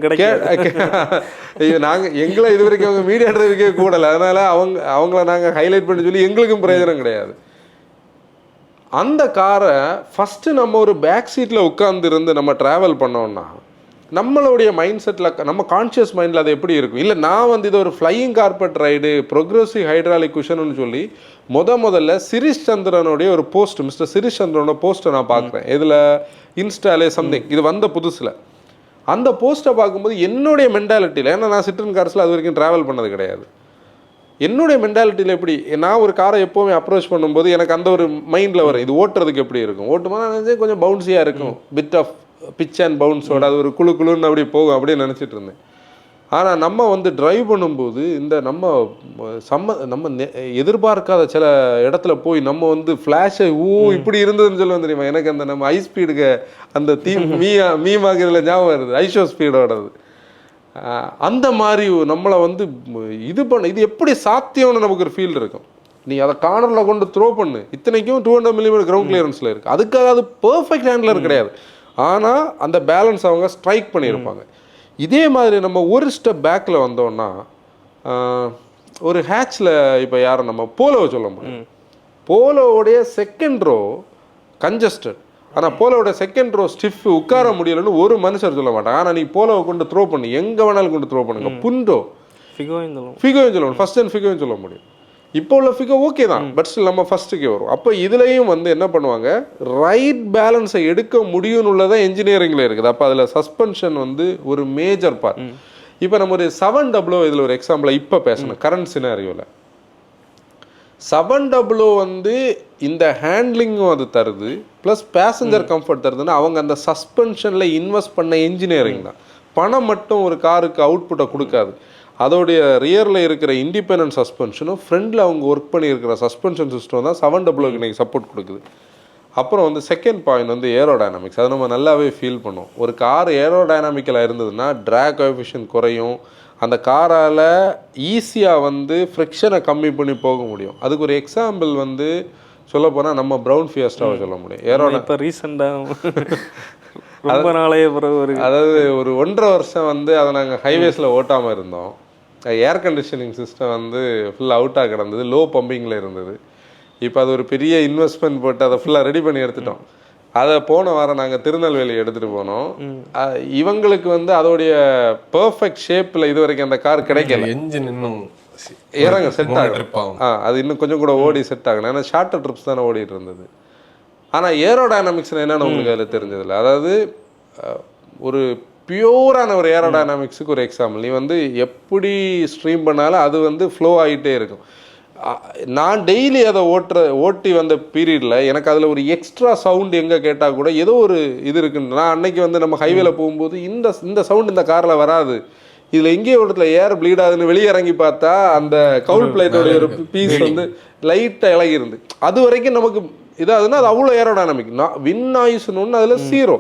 நாங்கள் எங்களை இது வரைக்கும் அவங்க மீடியா டிரைவருக்கே கூடலை, அதனால அவங்கள நாங்கள் ஹைலைட் பண்ணி சொல்லி எங்களுக்கும் பிரயோஜனம் கிடையாது. அந்த காரை ஃபஸ்ட்டு நம்ம ஒரு பேக் சீட்டில் உட்காந்துருந்து நம்ம ட்ராவல் பண்ணோம்னா நம்மளுடைய மைண்ட் செட்டில், நம்ம கான்ஷியஸ் மைண்டில் அது எப்படி இருக்கும். இல்லை நான் வந்து இது ஒரு flying carpet ride, progressive hydraulic குஷன்னு சொல்லி முதல்ல சிரிஷ் சந்திரனுடைய ஒரு போஸ்ட், மிஸ்டர் சிரிஷ் சந்திரனோட போஸ்ட்டை நான் பார்க்குறேன். இதில் இன்ஸ்டாலே சம்திங் இது வந்த புதுசில் அந்த போஸ்ட்டை பார்க்கும்போது என்னுடைய மென்டாலிட்டியில், ஏன்னா நான் சிட்ரன் கார்ஸில் அது வரைக்கும் ட்ராவல் பண்ணது கிடையாது, என்னுடைய மென்டாலிட்டியில் எப்படி நான் ஒரு காரை எப்போவுமே அப்ரோச் பண்ணும்போது எனக்கு அந்த ஒரு மைண்டில் வரும், இது ஓட்டுறதுக்கு எப்படி இருக்கும். ஓட்டும்போது நான் கொஞ்சம் பவுன்ஸியாக இருக்கும், பிட் ஆஃப் பிச் அண்ட் பவுன்ஸோட, அது ஒரு குழுன்னு அப்படி போகும் அப்படின்னு நினச்சிட்டு இருந்தேன். ஆனால் நம்ம வந்து டிரைவ் பண்ணும்போது இந்த நம்ம எதிர்பார்க்காத சில இடத்துல போய் நம்ம வந்து ஃப்ளாஷை இப்படி இருந்ததுன்னு சொல்லுவோம் தெரியுமா. எனக்கு அந்த நம்ம ஹை ஸ்பீடுக்கு அந்த மீமாகிறதுல ஞாபகம் வருது, ஐஷோ ஸ்பீடோடது. அந்த மாதிரி நம்மளை வந்து இது எப்படி சாத்தியம்னு நமக்கு ஒரு ஃபீல் இருக்கும். நீ அதை கார்னரில் கொண்டு த்ரோ பண்ணு, இத்தனைக்கும் 200 mm கிரவுண்ட் கிளியரன்ஸில் இருக்குது. அதுக்காக அது பர்ஃபெக்ட் ஹேண்ட்லர் கிடையாது, ஆனால் அந்த பேலன்ஸ் அவங்க ஸ்ட்ரைக் பண்ணியிருப்பாங்க. இதே மாதிரி நம்ம ஒரு ஸ்டெப் பேக்கில் வந்தோம்னா, ஒரு ஹேட்சில் இப்போ யாரும் நம்ம போலோவை சொல்ல முடியும். போலோவுடைய செகண்ட் ரோ கன்ஜஸ்டட், ஆனால் போலோவோட செகண்ட் ரோ ஸ்டிஃப், உட்கார முடியலன்னு ஒரு மனுஷர் சொல்ல மாட்டாங்க. ஆனால் நீ போலோவை கொண்டு த்ரோ பண்ணி எங்கே வேணாலும் கொண்டு த்ரோ பண்ணுங்க, புண்டோ ஃபிகோயும் சொல்லணும், ஃபர்ஸ்ட் அண்ட் ஃபிகோயும் சொல்ல முடியும். இப்போ உள்ள ஃபிகர் ஓகே தான், பட் ஸ்டில் நம்ம ஃபஸ்ட்டுக்கே வரும். அப்போ இதுலேயும் வந்து என்ன பண்ணுவாங்க, ரைட் பேலன்ஸை எடுக்க முடியும்னு உள்ளதான் என்ஜினியரிங்கில் இருக்குது. அப்போ அதில் சஸ்பென்ஷன் வந்து ஒரு மேஜர் பார்ட். இப்போ நம்ம ஒரு 700 இதில் ஒரு எக்ஸாம்பிளாக இப்போ பேசணும். கரண்ட் சினாரியோவில் 700 வந்து இந்த ஹேண்ட்லிங்கும் அது தருது, ப்ளஸ் பேசஞ்சர் கம்ஃபர்ட் தருதுன்னா அவங்க அந்த சஸ்பென்ஷனில் இன்வெஸ்ட் பண்ண என்ஜினியரிங் தான். பணம் மட்டும் ஒரு காருக்கு அவுட்புட்டை கொடுக்காது. அதோடைய ரியரில் இருக்கிற இண்டிபெண்டன்ட் சஸ்பென்ஷனும் ஃப்ரண்டில் அவங்க ஒர்க் பண்ணியிருக்கிற சஸ்பென்ஷன் சிஸ்டம் தான் 700க்கு இன்றைக்கி சப்போர்ட் கொடுக்குது. அப்புறம் வந்து செகண்ட் பாயிண்ட் வந்து ஏரோடைனமிக்ஸ். அதை நம்ம நல்லாவே ஃபீல் பண்ணுவோம். ஒரு கார் ஏரோடைனமிக்கலாக இருந்ததுன்னா ட்ராக் கோஎஃபிஷியன்ட் குறையும், அந்த காரால் ஈஸியாக வந்து ஃப்ரிக்ஷனை கம்மி பண்ணி போக முடியும். அதுக்கு ஒரு எக்ஸாம்பிள் வந்து சொல்ல போனால் நம்ம ப்ரௌன் ஃபியஸ்டாவை சொல்ல முடியும். இப்போ ரீசெண்டாக ரொம்ப நாளையே அதாவது ஒரு 1.5 வருஷம் வந்து அதை நாங்கள் ஹைவேஸில் ஓட்டாமல் இருந்தோம். ஏர் கண்டிஷனிங் சிஸ்டம் வந்து ஃபுல்லாக அவுட்டாக கிடந்தது, லோ பம்பிங்கில் இருந்தது. இப்போ அது ஒரு பெரிய இன்வெஸ்ட்மெண்ட் போட்டு அதை ஃபுல்லாக ரெடி பண்ணி எடுத்துட்டோம். அதை போன வாரம் நாங்கள் திருநெல்வேலி எடுத்துகிட்டு போனோம். இவங்களுக்கு வந்து அதோடைய பர்ஃபெக்ட் ஷேப்பில் இது வரைக்கும் அந்த கார் கிடைக்கல. என்ஜின் இன்னும் இறங்க செட் ஆகும், அது இன்னும் கொஞ்சம் கூட ஓடி செட் ஆகணும். ஏன்னா ஷார்ட்டர் ட்ரிப்ஸ் தானே ஓடிட்டு இருந்தது. ஆனால் ஏரோடைனமிக்ஸ் என்னென்னு உங்களுக்கு அதில் தெரிஞ்சதில்லை. அதாவது ஒரு பியூரான ஒரு ஏரோடைனமிக்ஸுக்கு ஒரு எக்ஸாம்பிள், நீ வந்து எப்படி ஸ்ட்ரீம் பண்ணாலும் அது வந்து ஃப்ளோ ஆகிட்டே இருக்கும். நான் டெய்லி அதை ஓட்டி வந்த பீரியடில் எனக்கு அதில் ஒரு எக்ஸ்ட்ரா சவுண்ட் எங்கே கேட்டால் கூட ஏதோ ஒரு இது இருக்குன்னு, நான் அன்னைக்கு வந்து நம்ம ஹைவேல போகும்போது இந்த சவுண்ட் இந்த காரில் வராது, இதில் எங்கேயோ ஒரு இடத்துல ஏர் ப்ளீட் ஆகுதுன்னு வெளியே இறங்கி பார்த்தா அந்த கவுல் பிளேட்டோடைய ஒரு பீஸ் வந்து லைட்டாக இலகி இருந்து அது வரைக்கும் நமக்கு இதாகுதுன்னா அது அவ்வளோ ஏரோடைனமிக். வின் நாய்ஸ்னு ஒன்று அதில் 0.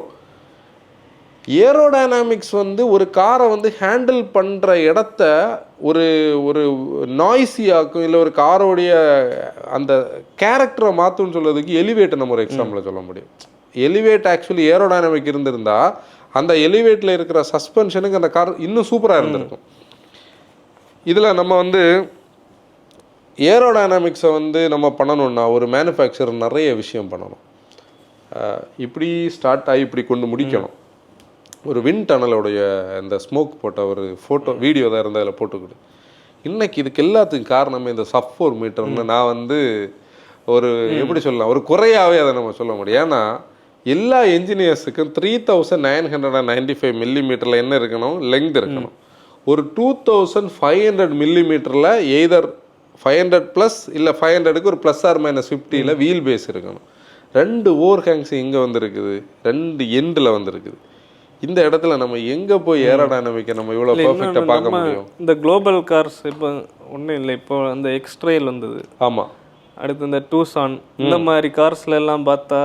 ஏரோடைனாமிக்ஸ் வந்து ஒரு காரை வந்து ஹேண்டில் பண்ணுற இடத்த ஒரு ஒரு நாய்ஸியாக்கும், இல்லை ஒரு காரோடைய அந்த கேரக்டரை மாற்றுன்னு சொல்கிறதுக்கு எலிவேட்டை நம்ம ஒரு எக்ஸாம்பிளில் சொல்ல முடியும். எலிவேட் ஆக்சுவலி ஏரோடைனமிக் இருந்திருந்தா அந்த எலிவேட்டில் இருக்கிற சஸ்பென்ஷனுக்கு அந்த கார் இன்னும் சூப்பராக இருந்திருக்கும். இதில் நம்ம வந்து ஏரோடைனாமிக்ஸை வந்து நம்ம பண்ணணும்னா ஒரு மேனுஃபேக்சரர் நிறைய விஷயம் பண்ணணும். இப்படி ஸ்டார்ட் ஆகி இப்படி கொண்டு முடிக்கணும். ஒரு விண்ட் டனலோடைய இந்த ஸ்மோக் போட்ட ஒரு ஃபோட்டோ வீடியோ தான் இருந்தால் அதில் போட்டுக்கிடு. இன்றைக்கி இதுக்கு எல்லாத்துக்கும் காரணமே இந்த sub-4 மீட்டர்னு நான் வந்து ஒரு எப்படி சொல்லலாம், ஒரு குறையாகவே அதை நம்ம சொல்ல முடியும். ஏன்னா எல்லா என்ஜினியர்ஸுக்கும் 3995 மில்லிமீட்டரில் என்ன இருக்கணும், லெங்த் இருக்கணும். ஒரு 2500 மில்லிமீட்டரில் எய்தர் 500 ப்ளஸ் இல்லை 500க்கு ஒரு +or-50 வீல் பேஸ் இருக்கணும். 2 ஓவர் ஹேங்ஸ் இங்கே வந்துருக்குது, 2 எண்டில் வந்துருக்குது. இந்த இடத்துல நம்ம எங்கே போய் ஏரோடைனமிக்கை நம்ம இவ்வளோ பர்ஃபெக்டாக பார்க்க முடியும்? இந்த குளோபல் கார்ஸ் இப்போ ஒன்றும் இல்லை, இப்போ அந்த எக்ஸ்ட்ரெயில் வந்தது. ஆமாம். அடுத்து இந்த டூசான் இந்த மாதிரி கார்ஸ்ல எல்லாம் பார்த்தா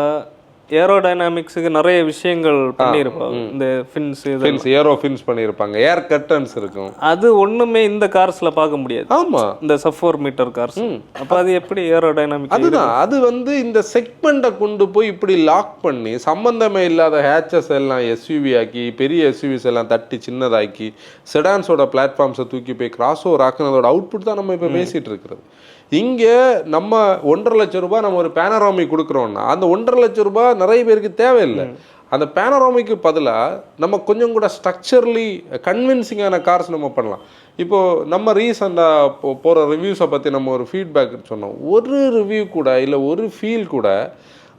ஏரோடைனாமிக்ஸுக்கு நிறைய விஷயங்கள் பண்ணியிருப்பாங்க. இந்த ஃபின்ஸ் ஏரோ ஃபின்ஸ் பண்ணியிருப்பாங்க, ஏர் கர்டன்ஸ் இருக்கும். அது ஒண்ணுமே இந்த கார்ஸ்ல பார்க்க முடியாது. ஆமா, இந்த sub-4 மீட்டர் கார்ஸ். அப்ப அது எப்படி ஏரோடைனாமிக்? அதுதான், அது வந்து இந்த செக்மெண்ட்டை கொண்டு போய் இப்படி லாக் பண்ணி சம்பந்தமே இல்லாத ஹேச்சஸ் எல்லாம் எஸ்யூவி ஆக்கி, பெரிய எஸ்யூவிஸ் எல்லாம் தட்டி சின்னதாக்கி, செடான்ஸோட பிளாட்ஃபார்ம்ஸை தூக்கி போய் கிராஸ் ஓவர் ஆக்குனதோட அவுட்புட் தான் நம்ம இப்போ பேசிட்டு இருக்கிறது. இங்கே நம்ம 1.5 லட்சம் ரூபாய் நம்ம ஒரு பேனராமிக் கொடுக்குறோன்னா அந்த 1.5 லட்சம் ரூபாய் நிறைய பேருக்கு தேவையில்லை. அந்த பேனராமிக்கு பதிலாக நம்ம கொஞ்சம் கூட ஸ்ட்ரக்சர்லி கன்வின்சிங்கான கார்ஸ் நம்ம பண்ணலாம். இப்போது நம்ம ரீசெண்டாக போகிற ரிவ்யூஸை பற்றி நம்ம ஒரு ஃபீட்பேக் சொன்னோம். ஒரு ரிவ்யூ கூட இல்லை ஒரு ஃபீல் கூட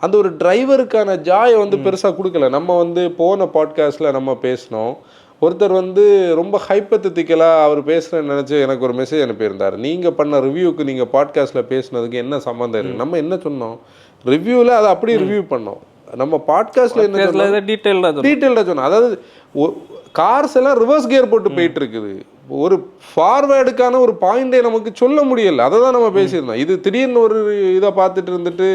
அந்த ஒரு டிரைவருக்கான ஜாயை வந்து பெருசாக கொடுக்கல. நம்ம வந்து போன பாட்காஸ்ட்டில் நம்ம பேசினோம். ஒருத்தர் வந்து ரொம்ப ஹைப்பத்தட்டிக்கலாக அவர் பேசுகிறேன்னு நினச்சி எனக்கு ஒரு மெசேஜ் அனுப்பியிருந்தார். நீங்கள் பண்ண ரிவ்யூக்கு நீங்கள் பாட்காஸ்ட்டில் பேசுனதுக்கு என்ன சம்மந்தம் இருக்குது? நம்ம என்ன சொன்னோம், ரிவ்யூவில் அதை அப்படியே ரிவ்யூ பண்ணோம். நம்ம பாட்காஸ்ட்டில் என்ன டீட்டெயில்டாக சொன்னோம். அதாவது கார்ஸ் எல்லாம் ரிவர்ஸ் கியர் போட்டு போயிட்டு இருக்குது. ஒரு ஃபார்வேர்டுக்கான ஒரு பாயிண்டே நமக்கு சொல்ல முடியலை. அதை தான் நம்ம பேசியிருந்தோம். இது திடீர்னு ஒரு இதை பார்த்துட்டு இருந்துட்டு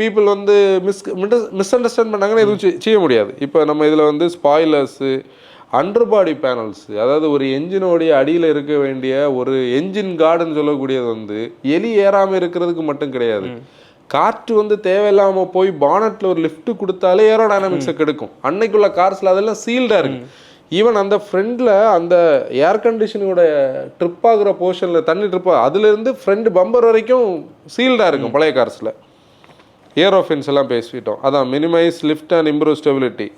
பீப்புள் வந்து மிஸ் அண்டர்ஸ்டாண்ட் பண்ணாங்கன்னா எதுவும் செய்ய முடியாது. இப்போ நம்ம இதில் வந்து ஸ்பாய்லர்ஸு, அண்டர்பாடி பேனல்ஸ், அதாவது ஒரு என்ஜினோடைய அடியில் இருக்க வேண்டிய ஒரு என்ஜின் கார்டுன்னு சொல்லக்கூடியது வந்து எலி ஏறாமல் இருக்கிறதுக்கு மட்டும் கிடையாது. காற்று வந்து தேவையில்லாமல் போய் பானட்டில் ஒரு லிஃப்ட் கொடுத்தாலே ஏரோடைனாமிக்ஸை கெடுக்கும். அன்னைக்குள்ள கார்ஸில் அதெல்லாம் சீல்டாக இருக்குது. ஈவன் அந்த ஃப்ரெண்டில் அந்த ஏர் கண்டிஷனோட ட்ரிப் ஆகிற போர்ஷனில் தண்ணி ட்ரிப் அதுலேருந்து ஃப்ரெண்டு பம்பர் வரைக்கும் சீல்டாக இருக்கும் பழைய கார்ஸில். ஏரோஃபின்ஸ் எல்லாம் பேசிட்டோம். அதான் minimise lift and improve stability.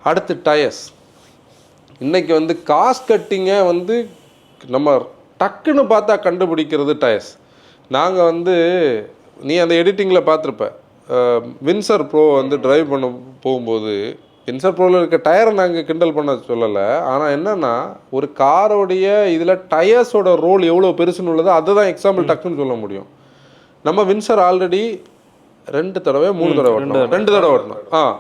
அடுத்து டயர்ஸ். இன்றைக்கி வந்து காஸ்ட் கட்டிங்கை வந்து நம்ம டக்குன்னு பார்த்தா கண்டுபிடிக்கிறது டயர்ஸ். நாங்கள் வந்து நீ அந்த எடிட்டிங்கில் பார்த்துருப்ப, வின்சர் ப்ரோ வந்து டிரைவ் பண்ண போகும்போது வின்சர் ப்ரோவில் இருக்க டயரை நாங்கள் கிண்டல் பண்ண சொல்லலை. ஆனால் என்னென்னா ஒரு காரோடைய இதில் டயர்ஸோட ரோல் எவ்வளோ பெருசுன்னு உள்ளதோ அதை தான் எக்ஸாம்பிள் டக்குன்னு சொல்ல முடியும். நம்ம வின்சர் ஆல்ரெடி 2 தடவை 3 தடவை ஓட்டணும், 2 தடவை ஓட்டணும்.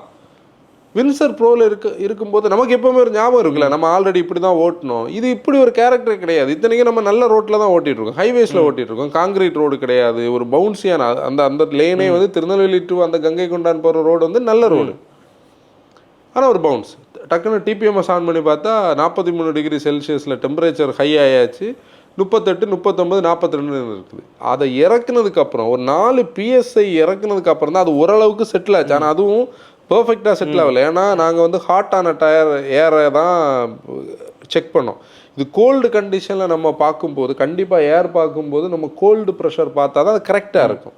வின்சர் ப்ரோவில் இருக்கும்போது நமக்கு எப்போவுமே ஒரு ஞாபகம் இருக்குல்ல, நம்ம ஆல்ரெடி இப்படி தான் ஓட்டணும். இது இப்படி ஒரு கேரக்டர் கிடையாது. இத்தனைக்கும் நம்ம நல்ல ரோட்டில் தான் ஓட்டிகிட்ருக்கோம், ஹைவேஸில் ஓட்டிகிட்ருக்கோம். காங்கிரீட் ரோடு கிடையாது, ஒரு பவுன்ஸியான அந்த லேனே வந்து திருநெல்வேலி டு அந்த கங்கை கொண்டான் போகிற ரோடு வந்து நல்ல ரோடு. ஆனால் ஒரு பவுன்ஸ் டக்குன்னு டிபிஎம்எஸ் ஆன் பண்ணி பார்த்தா 43 டிகிரி செல்சியஸில் டெம்பரேச்சர் ஹை ஆயாச்சு. 38, 39, 42 இருக்குது. அதை இறக்குனதுக்கப்புறம் ஒரு 4 PSI இறக்குனதுக்கப்புறம் தான் அது ஓரளவுக்கு செட்டில் ஆச்சு. ஆனால் அதுவும் பர்ஃபெக்டாக செட்டில் ஆகலை. ஏன்னா நாங்கள் வந்து ஹாட்டான டயர் ஏரை தான் செக் பண்ணோம். இது கோல்டு கண்டிஷனில் நம்ம பார்க்கும்போது கண்டிப்பாக ஏர் பார்க்கும்போது நம்ம கோல்டு ப்ரெஷர் பார்த்தா தான் அது கரெக்டாக இருக்கும்.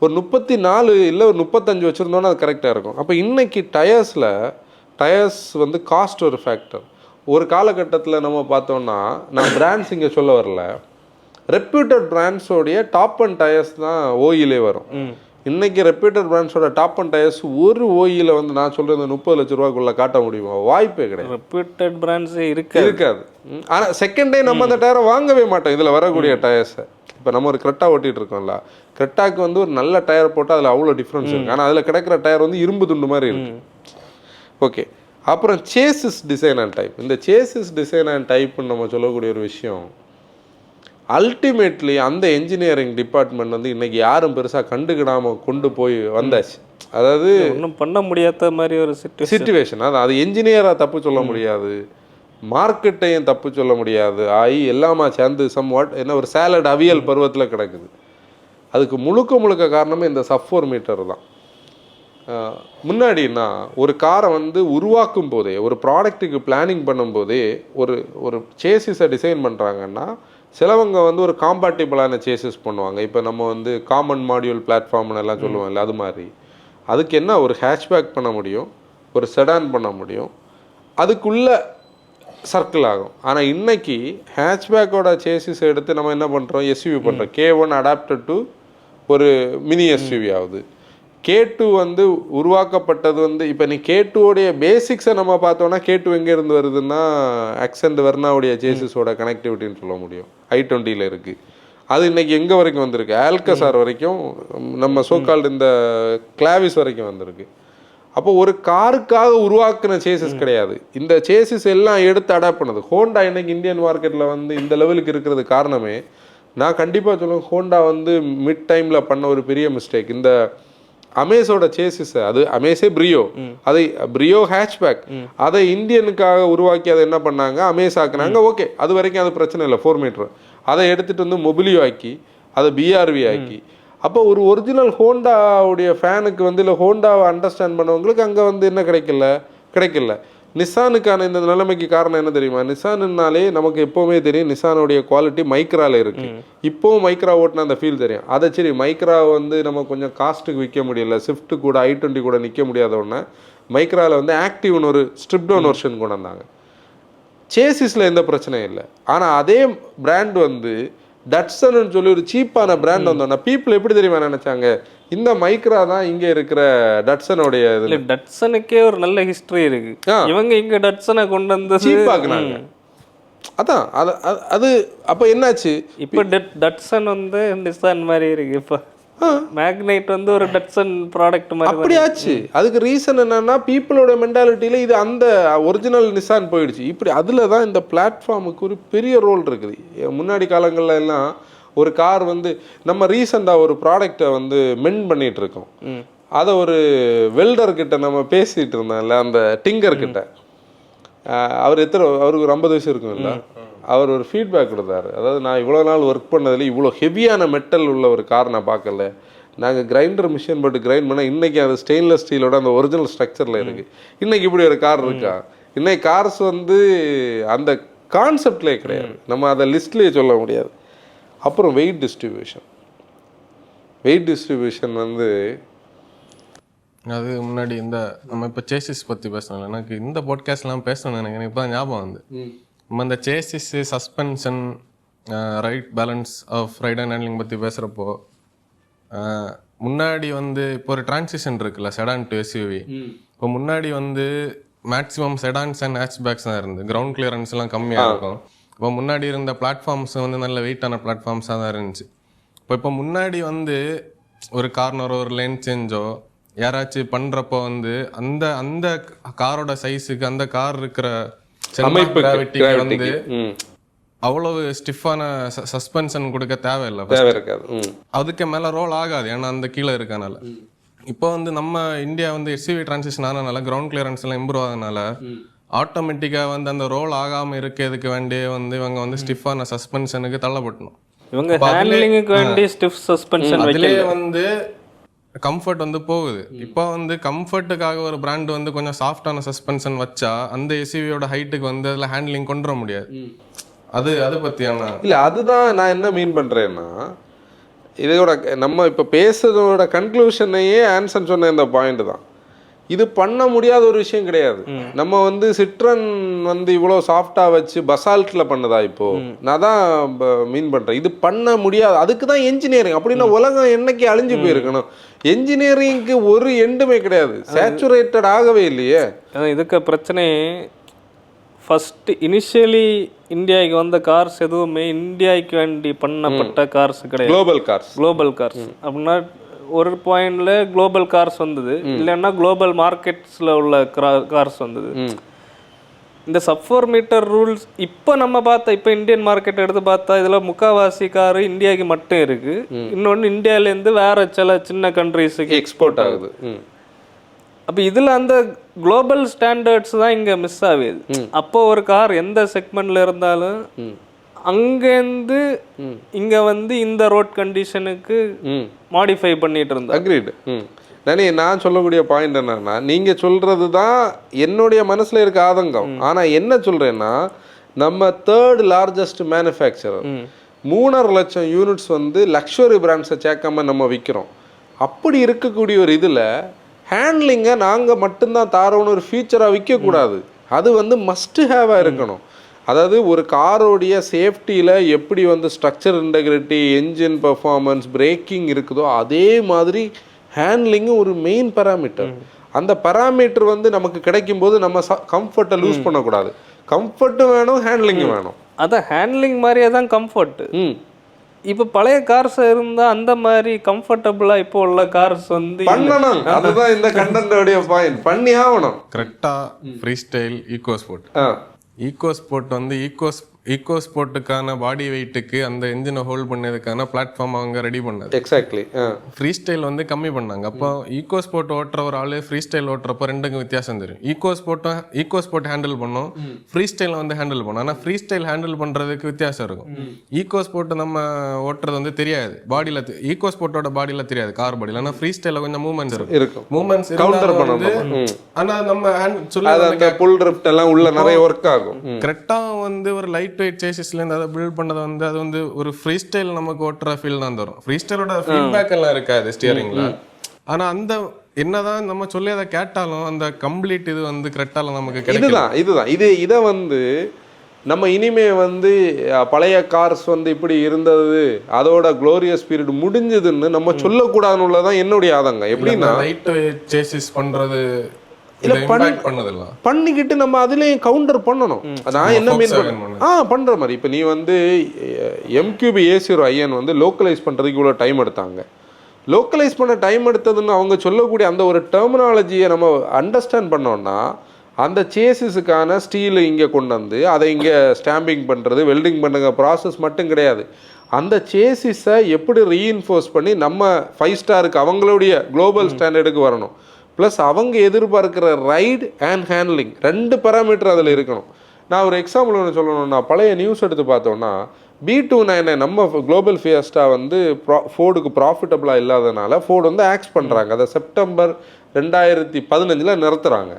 ஒரு 34 இல்லை ஒரு 35 வச்சுருந்தோன்னா அது கரெக்டாக இருக்கும். அப்போ இன்றைக்கி டயர்ஸ் வந்து காஸ்ட் ஒரு ஃபேக்டர். ஒரு காலகட்டத்தில் நம்ம பார்த்தோம்னா, நான் பிராண்ட்ஸ் இங்கே சொல்ல வரல, ரெப்யூட்டட் பிராண்ட்ஸோடைய டாப் அண்ட் டயர்ஸ் தான் ஓயிலே வரும். இன்றைக்கி ரெப்யூட்டட் பிராண்ட்ஸோட டாப் அண்ட் டயர்ஸ் ஒரு ஓயில் வந்து நான் சொல்கிறது 30 லட்ச ரூபாய்க்குள்ளே காட்ட முடியுமா? வாய்ப்பே கிடையாது. ரெப்யூட்டட் பிராண்ட்ஸே இருக்காது. ஆனால் செகண்ட் டே நம்ம அந்த டயரை வாங்கவே மாட்டோம். இதில் வரக்கூடிய டயர்ஸை இப்போ நம்ம ஒரு கிரெட்டா ஓட்டிகிட்டு இருக்கோம்ல, கிரெட்டாக்கு வந்து ஒரு நல்ல டயர் போட்டால் அதில் அவ்வளோ டிஃப்ரென்ஸ் இருக்குது. ஆனால் அதில் கிடைக்கிற டயர் வந்து இரும்பு துண்டு மாதிரி இருக்குது. ஓகே, அப்புறம் சேசிஸ் டிசைன் அண்ட் டைப். இந்த சேசிஸ் டிசைன் அண்ட் டைப்னு நம்ம சொல்லக்கூடிய ஒரு விஷயம் அல்டிமேட்லி அந்த என்ஜினியரிங் டிபார்ட்மெண்ட் வந்து இன்றைக்கி யாரும் பெருசாக கண்டுக்கிடாமல் கொண்டு போய் வந்தாச்சு. அதாவது ஒன்றும் பண்ண முடியாத மாதிரி ஒரு சிச்சுவேஷன். அது என்ஜினியராக தப்பு சொல்ல முடியாது, மார்க்கெட்டையும் தப்பு சொல்ல முடியாது, எல்லாமா சேர்ந்து சம்வாட் என்ன ஒரு சேலட் அவியல் பருவத்தில் கிடக்குது. அதுக்கு முழுக்க காரணமே இந்த சப்-4 மீட்டர் தான். முன்னாடினா ஒரு காரை வந்து உருவாக்கும் போதே, ஒரு ப்ராடக்ட்டுக்கு பிளானிங் பண்ணும்போதே ஒரு சேசிஸை டிசைன் பண்ணுறாங்கன்னா சிலவங்க வந்து ஒரு காம்பேட்டிபிளான சேசிஸ் பண்ணுவாங்க. இப்போ நம்ம வந்து காமன் மாடியூல் பிளாட்ஃபார்ம்னு எல்லாம் சொல்லுவோம் இல்லை, அது மாதிரி அதுக்கு என்ன ஒரு ஹேட்ச்பேக் பண்ண முடியும், ஒரு செடான் பண்ண முடியும், அதுக்குள்ளே சர்க்கிள் ஆகும். ஆனால் இன்னைக்கு ஹேட்ச்பேக்கோட சேசிஸ் எடுத்து நம்ம என்ன பண்ணுறோம், எஸ்யூவி பண்ணுறோம். K1 அடாப்டட் டு ஒரு மினி எஸ்யூவி ஆகுது. K2 வந்து உருவாக்கப்பட்டது வந்து இப்போ நீ K2உடைய பேசிக்ஸை நம்ம பார்த்தோன்னா K2 எங்கேருந்து வருதுன்னா ஆக்சென்ட் வெர்னாவுடைய சேசிஸோட கனெக்டிவிட்டின்னு சொல்ல முடியும். i20ல் இருக்குது. அது இன்றைக்கி எங்கே வரைக்கும் வந்திருக்கு, ஆல்கசார் வரைக்கும், நம்ம சோகால்டு இந்த கிளாவிஸ் வரைக்கும் வந்திருக்கு. அப்போ ஒரு காருக்காக உருவாக்குன சேசிஸ் கிடையாது, இந்த சேசிஸ் எல்லாம் எடுத்து அடாப்ட் பண்ணது. ஹோண்டா இன்னைக்கு இந்தியன் மார்க்கெட்டில் வந்து இந்த லெவலுக்கு இருக்கிறது காரணமே நான் கண்டிப்பாக சொல்லுவேன், ஹோண்டா வந்து மிட் டைமில் பண்ண ஒரு பெரிய மிஸ்டேக். இந்த அமேஸோட சேசிஸை, அது அமேஸே பிரியோ, அதை பிரியோ ஹேட்ச்பேக் அதை இந்தியனுக்காக உருவாக்கி அதை என்ன பண்ணாங்க, அமேஸ் ஆக்குனாங்க. ஓகே, அது வரைக்கும் அது பிரச்சனை இல்லை, 4 மீட்டர். அதை எடுத்துகிட்டு வந்து மொபிலியோ ஆக்கி அதை பிஆர்வி ஆக்கி, அப்போ ஒரு ஒரிஜினல் ஹோண்டாவுடைய ஃபேனுக்கு வந்து இல்லை ஹோண்டாவை அண்டர்ஸ்டாண்ட் பண்ணவங்களுக்கு அங்கே வந்து என்ன கிடைக்கல. நிசானுக்கான இந்த நிலைமைக்கு காரணம் என்ன தெரியுமா, நிசானுனாலே நமக்கு எப்போவுமே தெரியும் நிசானுடைய குவாலிட்டி மைக்ராவில் இருக்குது. இப்போவும் மைக்ரா ஓட்டினா அந்த ஃபீல் தெரியும். அதை சரி மைக்ரா வந்து நம்ம கொஞ்சம் காஸ்ட்டுக்கு விற்க முடியல, ஸ்விஃப்ட் கூட i20 கூட நிற்க முடியாத உடனே மைக்ராவில் வந்து ஆக்டிவ்னு ஒரு ஸ்ட்ரிப் டவுன் வெர்ஷன் கொண்டு வந்தாங்க. சேசிஸில் எந்த பிரச்சனையும் இல்லை. ஆனால் அதே பிராண்ட் வந்து டட்சன்னு சொல்லி ஒரு சீப்பான பிராண்ட் வந்தோன்னா பீப்புள் எப்படி தெரியுமா நினைச்சாங்க, இந்த மைக்ரா தான் இங்கே இருக்கிற டட்சனுடைய இது. டட்சனுக்கே ஒரு நல்ல ஹிஸ்டரி இருக்கு, இவங்க இங்கே டட்சனை கொண்டு வந்து சீப்பாக்குனாங்க. அதான் அது அப்போ என்னாச்சு, இப்போ டட்சன் வந்து நிசான் மாதிரி இருக்கு. இப்போ மேக்னைட் வந்து ஒரு டட்சன் ப்ராடக்ட் மாதிரி அப்படி ஆச்சு. அதுக்கு ரீசன் என்னன்னா பீப்புளோட மென்டாலிட்டியில இது அந்த ஒரிஜினல் நிசான் போயிடுச்சு. இப்படி அதில் தான் இந்த பிளாட்ஃபார்முக்கு ஒரு பெரிய ரோல் இருக்குது. முன்னாடி காலங்கள்ல எல்லாம் ஒரு கார் வந்து நம்ம ரீசெண்டாக ஒரு ப்ராடக்டை வந்து மென் பண்ணிட்டு இருக்கோம், அதை ஒரு வெல்டர்கிட்ட நம்ம பேசிகிட்டு இருந்தோம்ல, அந்த டிங்கர்கிட்ட. அவருக்கு ஒரு 50 வயசு இருக்கும் இல்லை, அவர் ஒரு ஃபீட்பேக் கொடுத்தாரு. அதாவது நான் இவ்வளோ நாள் ஒர்க் பண்ணதில் இவ்வளோ ஹெவியான மெட்டல் உள்ள ஒரு கார் நான் பார்க்கல, நாங்கள் கிரைண்டர் மிஷின் போட்டு கிரைண்ட் பண்ணால் இன்றைக்கி அது ஸ்டெயின்லெஸ் ஸ்டீலோட அந்த ஒரிஜினல் ஸ்ட்ரக்சரில் இருக்குது. இன்றைக்கி இப்படி ஒரு கார் இருக்கா, இன்னைக்கு கார்ஸ் வந்து அந்த கான்செப்ட்லேயே கிடையாது, நம்ம அதை லிஸ்ட்லேயே சொல்ல முடியாது. அப்புறம் வெயிட் டிஸ்ட்ரிபியூஷன் வந்து அது முன்னாடி இந்த நம்ம இப்போ சேசிஸ் பற்றி பேசணும், எனக்கு இந்த பாட்காஸ்ட்லாம் பேசணும்னு எனக்கு இப்போ தான் ஞாபகம் வந்து நம்ம இந்த chassis suspension ride balance of ride and handling பற்றி பேசுகிறப்போ முன்னாடி வந்து இப்போ ஒரு டிரான்சிஷன் இருக்குல்ல செடான் டு எஸ்யூவி. இப்போ முன்னாடி வந்து மேக்ஸிமம் செடான்ஸ் அண்ட் ஹேட்ச்பேக்ஸ் தான் இருந்து கிரவுண்ட் கிளியரன்ஸ் எல்லாம் கம்மியாக இருக்கும். இப்போ முன்னாடி இருந்த பிளாட்ஃபார்ம்ஸ் வந்து நல்ல வெயிட்டான பிளாட்ஃபார்ம்ஸாக தான் இருந்துச்சு. இப்போ முன்னாடி வந்து ஒரு கார்னர் ஒரு லேன் சேஞ்சோ யாராச்சும் பண்ணுறப்போ வந்து அந்த அந்த காரோட சைஸுக்கு அந்த கார் இருக்கிற கிராவிட்டிக்கு வந்து அவ்வளவு ஸ்டிஃபான சஸ்பென்ஷன் கொடுக்க தேவையில்லை, அதுக்கு மேலே ரோல் ஆகாது, ஏன்னா அந்த கீழே இருக்கனால. இப்போ வந்து நம்ம இந்தியா வந்து எஸ்யூவி டிரான்சிஷன் ஆனதுனால கிரவுண்ட் கிளியரன்ஸ் எல்லாம் இம்ப்ரூவ் ஆகுதுனால ஆட்டோமேட்டிக்காக வந்து அந்த ரோல் ஆகாமல் இருக்கிறதுக்கு வேண்டிய வந்து இவங்க வந்து ஸ்டிஃபான சஸ்பென்ஷனுக்கு தள்ளப்பட்டணும். இவங்க ஹேண்ட்லிங்குக்கு வேண்டிய ஸ்டிஃப் சஸ்பென்ஷன் அதுலேயே வந்து கம்ஃபர்ட் வந்து போகுது. இப்போ வந்து கம்ஃபர்ட்டுக்காக ஒரு பிராண்ட் வந்து கொஞ்சம் சாஃப்டான சஸ்பென்ஷன் வச்சா அந்த எஸ்யூவியோட ஹைட்டுக்கு வந்து அதில் ஹேண்ட்லிங் கொண்டு வர முடியாது. அது பற்றியான இல்லை, அதுதான் நான் என்ன மீன் பண்ணுறேன்னா, இதோட நம்ம இப்போ பேசுறதோட கன்க்ளூஷனையே ஆன்சர் சொன்ன இந்த பாயிண்ட் தான். இது பண்ண முடியாத ஒரு விஷயம் கிடையாது. நம்ம வந்து சிட்ரன் வந்து இவ்வளோ சாஃப்டாக வச்சு பசால்ட்டில் பண்ணதா இப்போ, நான் தான் மீன் பண்ணுறேன். இது பண்ண முடியாது, அதுக்கு தான் என்ஜினியரிங். அப்படின்னா உலகம் என்னைக்கு அழிஞ்சு போயிருக்கணும். என்ஜினியரிங்க்கு ஒரு எண்டுமே கிடையாது, சேச்சுரேட்டட் ஆகவே இல்லையே. இதுக்கு பிரச்சனை ஃபஸ்ட்டு இனிஷியலி இந்தியாவுக்கு வந்த கார்ஸ் எதுவுமே இந்தியாவுக்கு வேண்டி பண்ணப்பட்ட கார்ஸ் கிடையாது, குளோபல் கார்ஸ். அப்படின்னா ஒரு பாயிண்ட்ல குளோபல் கார்ஸ் வந்தது, இல்லைன்னா குளோபல் மார்க்கெட்ஸில் உள்ள கார்ஸ் வந்தது. இந்த சப் 4 மீட்டர் ரூல்ஸ் இப்போ நம்ம பார்த்தா, இப்போ இந்தியன் மார்க்கெட் எடுத்து பார்த்தா இதில் முக்கால்வாசி காரு இந்தியாவுக்கு மட்டும் இருக்கு. இன்னொன்று இந்தியாவிலேருந்து வேற சில சின்ன கண்ட்ரிஸுக்கு எக்ஸ்போர்ட் ஆகுது. அப்போ இதில் அந்த குளோபல் ஸ்டாண்டர்ட்ஸ் தான் இங்கே மிஸ் ஆகுது. அப்போ ஒரு கார் எந்த செக்மெண்ட்ல இருந்தாலும் அங்கேருந்து இங்கே வந்து இந்த ரோட் கண்டிஷனுக்கு மாடிஃபை பண்ணிட்டு இருந்தா. அக்ரீடு. நான் சொல்லக்கூடிய பாயிண்ட் என்னன்னா, நீங்கள் சொல்கிறது தான் என்னுடைய மனசில் இருக்க ஆதங்கம். ஆனால் என்ன சொல்கிறேன்னா, நம்ம 3rd லார்ஜஸ்ட் மேனுஃபேக்சரர் 3.5 லட்சம் யூனிட்ஸ் வந்து லக்ஸுரி பிராண்ட்ஸை சேர்க்காம நம்ம விற்கிறோம். அப்படி இருக்கக்கூடிய ஒரு இதில் ஹேண்ட்லிங்கை நாங்கள் மட்டும்தான் தாரோன்னு ஒரு ஃபீச்சராக விற்கக்கூடாது. அது வந்து மஸ்ட் ஹேவாக இருக்கணும். அதாவது ஒரு காரோடைய சேஃப்டியில் எப்படி வந்து structure integrity, engine performance, braking இருக்குதோ அதே மாதிரி ஹேண்ட்லிங்கும் ஒரு மெயின் பேராமீட்டர். அந்த பேராமீட்டர் வந்து நமக்கு கிடைக்கும்போது நம்ம கம்ஃபர்ட்டை லூஸ் பண்ணக்கூடாது. கம்ஃபர்ட்டும் வேணும், ஹேண்ட்லிங்கும் வேணும். அதான் ஹேண்ட்லிங் மாதிரியே தான் கம்ஃபர்ட்டு. இப்போ பழைய கார்ஸ் இருந்தால் அந்த மாதிரி கம்ஃபர்டபுளாக இப்போ உள்ள கார்ஸ் வந்து பண்ணணும். அதுதான் இந்த கண்டென்ட்டோடைய பாயிண்ட். பண்ணி ஆகணும். கரெக்டா Freestyle EcoSport. EcoSport வந்து ஈகோ ஸ்போர்ட்டுக்கான பாடி வெயிட்டுக்கு அந்த என்ஜினை ஹோல்ட் பண்ணதுக்கான பிளாட்ஃபார்ம் அவங்க ரெடி பண்ணது. எக்ஸாக்ட்லி. ஃப்ரீ ஸ்டைல் வந்து கம்மி பண்ணாங்க. அப்போ ஈகோ ஸ்போர்ட் ஓட்டுற ஒரு ஆளு ஃப்ரீ ஸ்டைல் ஓட்டுறப்போ ரெண்டுக்கும் வித்தியாசம் தெரியும். ஈகோ ஸ்போர்ட் ஹேண்டில் பண்ணும், ஃப்ரீ ஸ்டைல் வந்து ஹேண்டில் பண்ணும். ஆனால் ஃப்ரீ ஸ்டைல் ஹேண்டில் பண்றதுக்கு வித்தியாசம் இருக்கும். ஈகோ ஸ்போர்ட் நம்ம ஓட்டுறது வந்து தெரியாது பாடியில், ஈகோ ஸ்போர்ட்டோட பாடியில் தெரியாது கார் பாடியில். ஆனால் ஃப்ரீ ஸ்டைலில் கொஞ்சம் மூவ்மெண்ட்ஸ் இருக்கும். மூவ்மெண்ட்ஸ் கவுண்டர் பண்ணணும். ஆனால் நம்ம சொல்ல புல் ட்ரிஃப்ட் எல்லாம் உள்ள நிறைய ஒர்க் ஆகும். கரெக்டா வந்து ஒரு லைட் வெயிட் சேசிஸ்ல அதை பில்ட் பண்ணது வந்து அது வந்து ஒரு ஃப்ரீ ஸ்டைல் நமக்கு ஓட்டுற ஃபீல் தான் தரும். ஃப்ரீ ஸ்டைலோட ஃபீட்பேக் எல்லாம் இருக்காது ஸ்டியரிங்ல. ஆனா அந்த என்னதான் நம்ம சொல்லி அதை கேட்டாலும் அந்த கம்ப்ளீட் இது வந்து கரெக்டால நமக்கு கிடைக்கும். இதுதான் இதை வந்து நம்ம இனிமே வந்து பழைய கார்ஸ் வந்து இப்படி இருந்தது, அதோட குளோரியஸ் பீரியட் முடிஞ்சதுன்னு நம்ம சொல்லக்கூடாதுன்னு உள்ளதான் என்னுடைய ஆதங்கம். எப்படின்னா லைட் வெயிட் சேசிஸ் பண்றது பண்ணிக்கிட்டு நம்ம அதுலயும் கவுண்டர் பண்ணணும். நான் என்ன மீன் பண்ற மாதிரி இப்ப நீ வந்து MQB A0iN வந்து லோக்கலைஸ் பண்றதுக்கு இவ்வளவு டைம் எடுத்தாங்க. லோக்கலைஸ் பண்ண டைம் எடுத்ததுன்னு அவங்க சொல்லக்கூடிய அந்த ஒரு டெர்மினாலஜியை நம்ம அண்டர்ஸ்டாண்ட் பண்ணோம்னா, அந்த சேசிஸுக்கான ஸ்டீல் இங்கே கொண்டு வந்து அதை இங்கே ஸ்டாம்பிங் பண்ணுறது, வெல்டிங் பண்ணுற ப்ராசஸ் மட்டும் கிடையாது. அந்த சேசிஸை எப்படி ரீஇன்ஃபோர்ஸ் பண்ணி நம்ம 5 ஸ்டாருக்கு அவங்களுடைய குளோபல் ஸ்டாண்டர்டுக்கு வரணும். ப்ளஸ் அவங்க எதிர்பார்க்குற ரைட் அண்ட் ஹேண்ட்லிங் 2 பேராமீட்டர் அதில் இருக்கணும். நான் ஒரு எக்ஸாம்பிள் ஒன்று சொல்லணும்னா, பழைய நியூஸ் எடுத்து பார்த்தோன்னா B299 நம்ம குளோபல் ஃபியஸ்டா வந்து ஃபோர்டுக்கு ப்ராஃபிட்டபுளாக இல்லாதனால ஃபோர்டு வந்து ஆக்ஸ் பண்ணுறாங்க. அதை செப்டம்பர் 2015 நிறுத்துகிறாங்க.